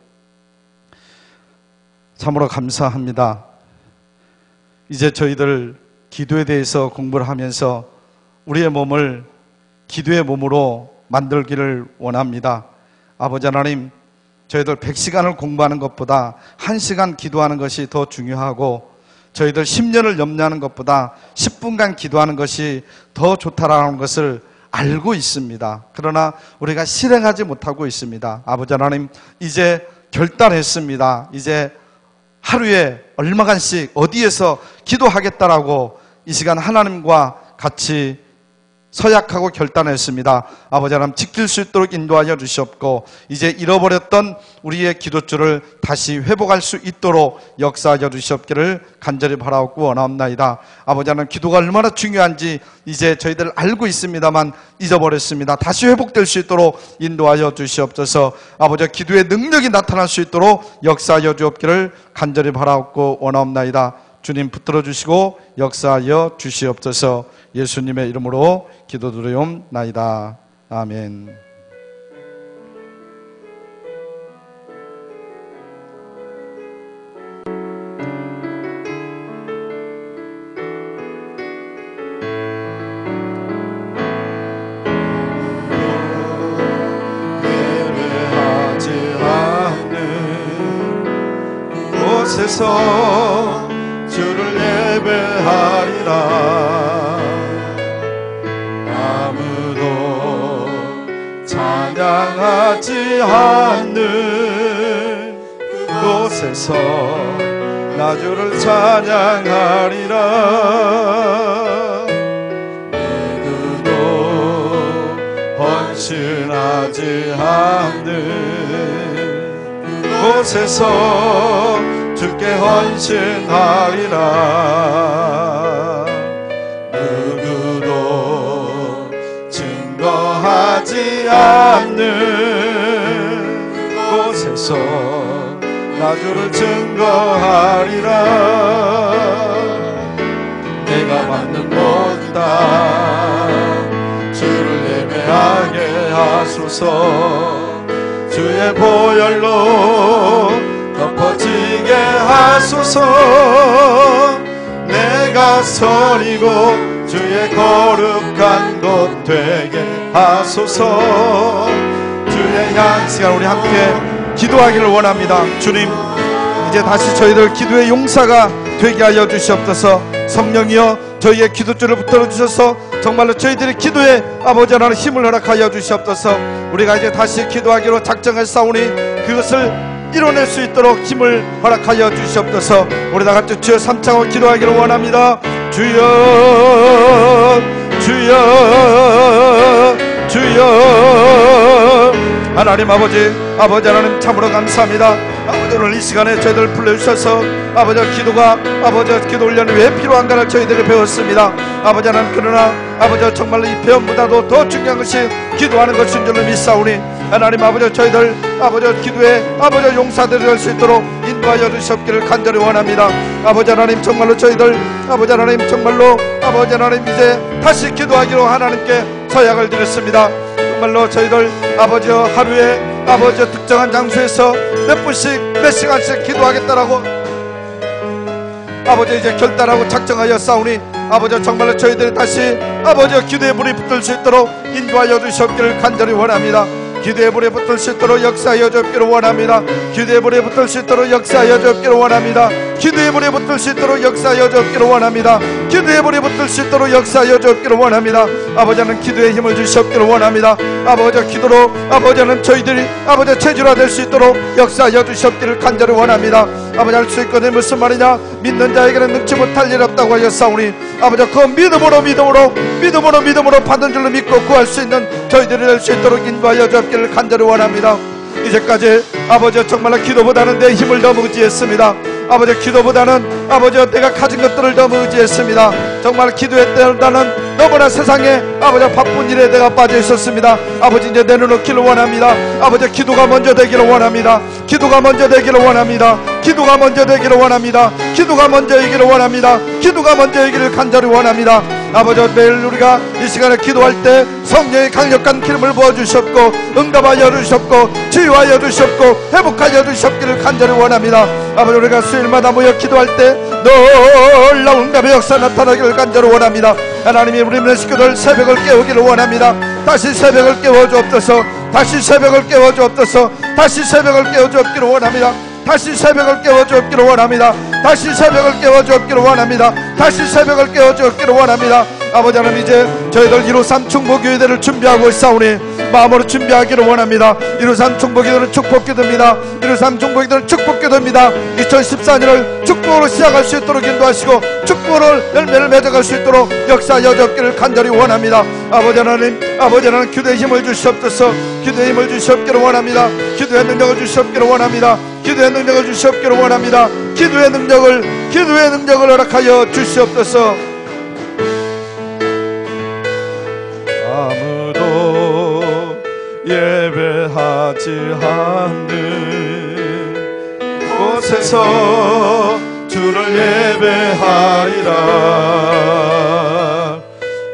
참으로 감사합니다. 이제 저희들 기도에 대해서 공부를 하면서 우리의 몸을 기도의 몸으로 만들기를 원합니다. 아버지 하나님, 저희들 100시간을 공부하는 것보다 1시간 기도하는 것이 더 중요하고, 저희들 10년을 염려하는 것보다 10분간 기도하는 것이 더 좋다라는 것을 알고 있습니다. 그러나 우리가 실행하지 못하고 있습니다. 아버지 하나님, 이제 결단했습니다. 이제 하루에 얼마간씩 어디에서 기도하겠다라고 이 시간 하나님과 같이 서약하고 결단했습니다. 아버지 하나님, 지킬 수 있도록 인도하여 주시옵고, 이제 잃어버렸던 우리의 기도줄을 다시 회복할 수 있도록 역사하여 주시옵기를 간절히 바라옵고 원하옵나이다. 아버지 하나님, 기도가 얼마나 중요한지 이제 저희들 알고 있습니다만 잊어버렸습니다. 다시 회복될 수 있도록 인도하여 주시옵소서. 아버지, 기도의 능력이 나타날 수 있도록 역사하여 주옵기를 간절히 바라옵고 원하옵나이다. 주님 붙들어 주시고 역사하여 주시옵소서. 예수님의 이름으로 기도드리옵나이다. 아멘. 예배하지 않는 곳에서 주를 예배하리라. 아무도 찬양하지 않는 그곳에서 나 주를 찬양하리라. 누구도 헌신하지 않는 그곳에서 주께 헌신하리라. 누구도 증거하지 않는 곳에서 나 주를 증거하리라. 내가 받는 모든 땅 주를 예배하게 하소서. 주의 보혈로 덮어지게 하소서. 내가 서리고 주의 거룩한 곳 되게 하소서. 주의 향 시간 우리 함께 기도하기를 원합니다. 주님, 이제 다시 저희들 기도의 용사가 되게 하여 주시옵소서. 성령이여, 저희의 기도줄을 붙들어 주셔서 정말로 저희들의 기도에 아버지 하나님 힘을 허락하여 주시옵소서. 우리가 이제 다시 기도하기로 작정했사오니 그것을 이뤄낼 수 있도록 힘을 허락하여 주시옵소서. 우리 다 같이 주여 삼창으로 기도하기를 원합니다. 주여, 주여, 주여. 하나님 아버지 하나님 참으로 감사합니다. 아버지, 오늘 이 시간에 저희들 불러주셔서 아버지 기도가 기도 훈련이 왜 필요한가를 저희들이 배웠습니다. 아버지 하나님, 그러나 아버지 정말로 이 배움보다도 더 중요한 것이 기도하는 것인 줄로 믿사오니 하나님 아버지, 저희들 아버지 기도에 아버지 용사들이 될 수 있도록 인도하여 주시옵기를 간절히 원합니다. 아버지 하나님, 정말로 저희들 아버지 하나님 정말로 아버지 하나님 이제 다시 기도하기로 하나님께 서약을 드렸습니다. 정말로 저희들 아버지 하루에 아버지 특정한 장소에서 몇 분씩 몇 시간씩 기도하겠다라고 아버지 이제 결단하고 작정하여 싸우니 아버지 정말로 저희들이 다시 아버지 기도의 불이 붙을 수 있도록 인도하여 주시옵기를 간절히 원합니다. 기도의 불에 붙을 수 있도록 역사하여 주옵기를 원합니다. 기도의 불에 붙을 수 있도록 역사하여 주옵기를 원합니다. 기도의 불에 붙을 수 있도록 역사하여 주옵기를 원합니다. 기도의 불에 붙을 수 있도록 역사하여 주옵기를 원합니다. 아버지는 기도의 힘을 주시옵기를 원합니다. 아버지 기도로 아버지는 저희들이 아버지 체질화 될 수 있도록 역사하여 주시옵기를 간절히 원합니다. 아버지 할 수 있거든 무슨 말이냐? 믿는 자에게는 능치 못할 일 없다고 하였사오니 아버지 그 믿음으로 받은 줄로 믿고 구할 수 있는 저희들이 될 수 있도록 인도하여 주옵기를 간절히 원합니다. 이제까지 아버지 정말로 기도보다는 내 힘을 너무 의지했습니다. 아버지 기도보다는 아버지 내가 가진 것들을 너무 의지했습니다. 정말 기도의 때보다는 너무나 세상에 아버지 바쁜 일에 내가 빠져 있었습니다. 아버지 이제 내려놓기를 원합니다. 아버지 기도가 먼저 되기를 원합니다. 기도가 먼저 되기를 원합니다. 기도가 먼저 되기를 원합니다. 기도가 먼저이기를 원합니다. 기도가 먼저이기를 간절히 원합니다. 아버지 매일 우리가 이 시간에 기도할 때 성령의 강력한 기름을 부어주셨고 응답하여 주셨고 치유하여 주셨고 회복하여 주셨기를 간절히 원합니다. 아버지 우리가 수요일마다 모여 기도할 때 놀라운 응답의 역사 나타나기를 간절히 원합니다. 하나님이 우리 믿는 식구들 새벽을 깨우기를 원합니다. 다시 새벽을 깨워주옵소서. 다시 새벽을 깨워주옵소서. 다시 새벽을 깨워주옵기를 원합니다. 다시 새벽을 깨워주옵기를 원합니다. 다시 새벽을 깨워주옵기를 원합니다. 다시 새벽을 깨워주옵기를 원합니다. 아버지 하나님 이제 저희들 153 충복교회대를 준비하고 있사오니 마음으로 준비하기를 원합니다. 153 충복교회는 축복기도입니다. 153 충복기도는 축복기도입니다. 2014년을 축복으로 시작할 수 있도록 인도하시고 축복으로 열매를 맺어갈 수 있도록 역사하여 주옵기를 간절히 원합니다. 아버지 하나님 기도의 힘을 주시옵소서. 기도의 힘을 주시옵기를 원합니다. 기도의 능력을 주시옵기를 원합니다. 기도의 능력을 주시옵기를 원합니다. 기도의 능력을 허락하여 주시옵소서. 아무도 예배하지 않는 곳에서 주를 예배하리라.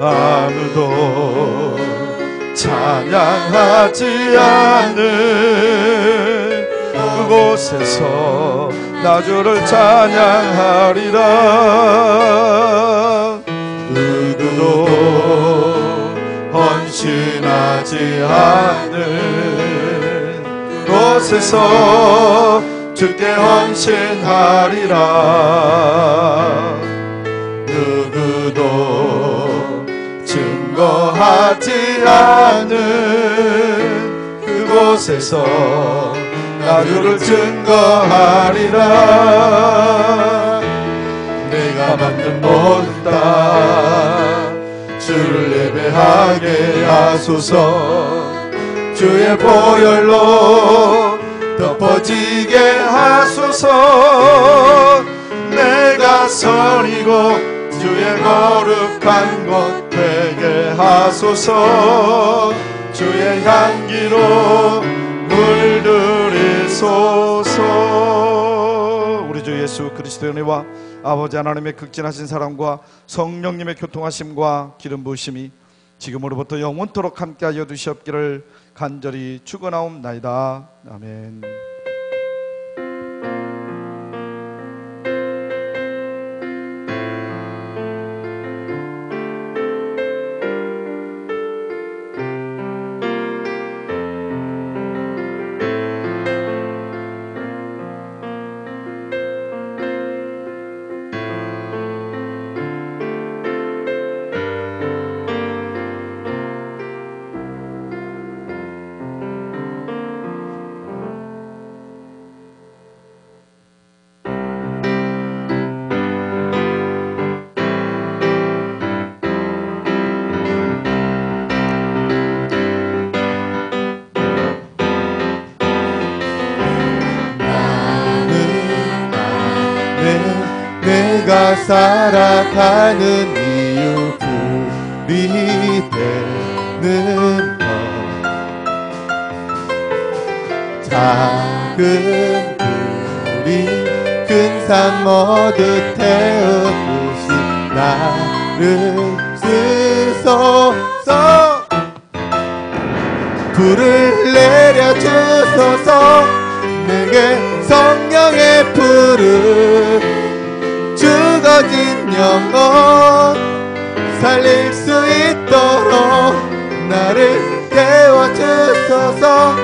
아무도 찬양하지 않는 그곳에서 나 주를 찬양하리라. 누구도 헌신하지 않는 곳에서 주께 헌신하리라. 누구도 증거하지 않는 그곳에서 나 주를 증거하리라. 내가 만든 모든 땅 주를 예배하게 하소서. 주의 보혈로 덮어지게 하소서. 내가 선이고 주의 거룩한 곳 되게 하소서. 주의 향기로 물들이소서. 우리 주 예수 그리스도의 은혜와 아버지 하나님의 극진하신 사랑과 성령님의 교통하심과 기름 부으심이 지금으로부터 영원토록 함께하여 주시옵기를 간절히 축원하옵나이다. 아멘. 내가 살아가는 이유 불이 되는 것 작은 불이 큰 산 모두 태우듯이 나를 쓰소서. 불을 내려주소서. 내게 성령의 불을 죽어진 영혼 살릴 수 있도록 나를 깨워주소서.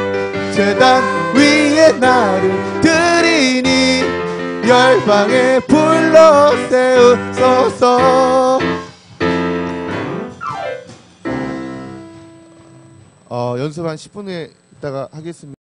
제단 위에 나를 드리니 열방에 불러 세우소서. 연습 한 10분 후에 있다가 하겠습니다.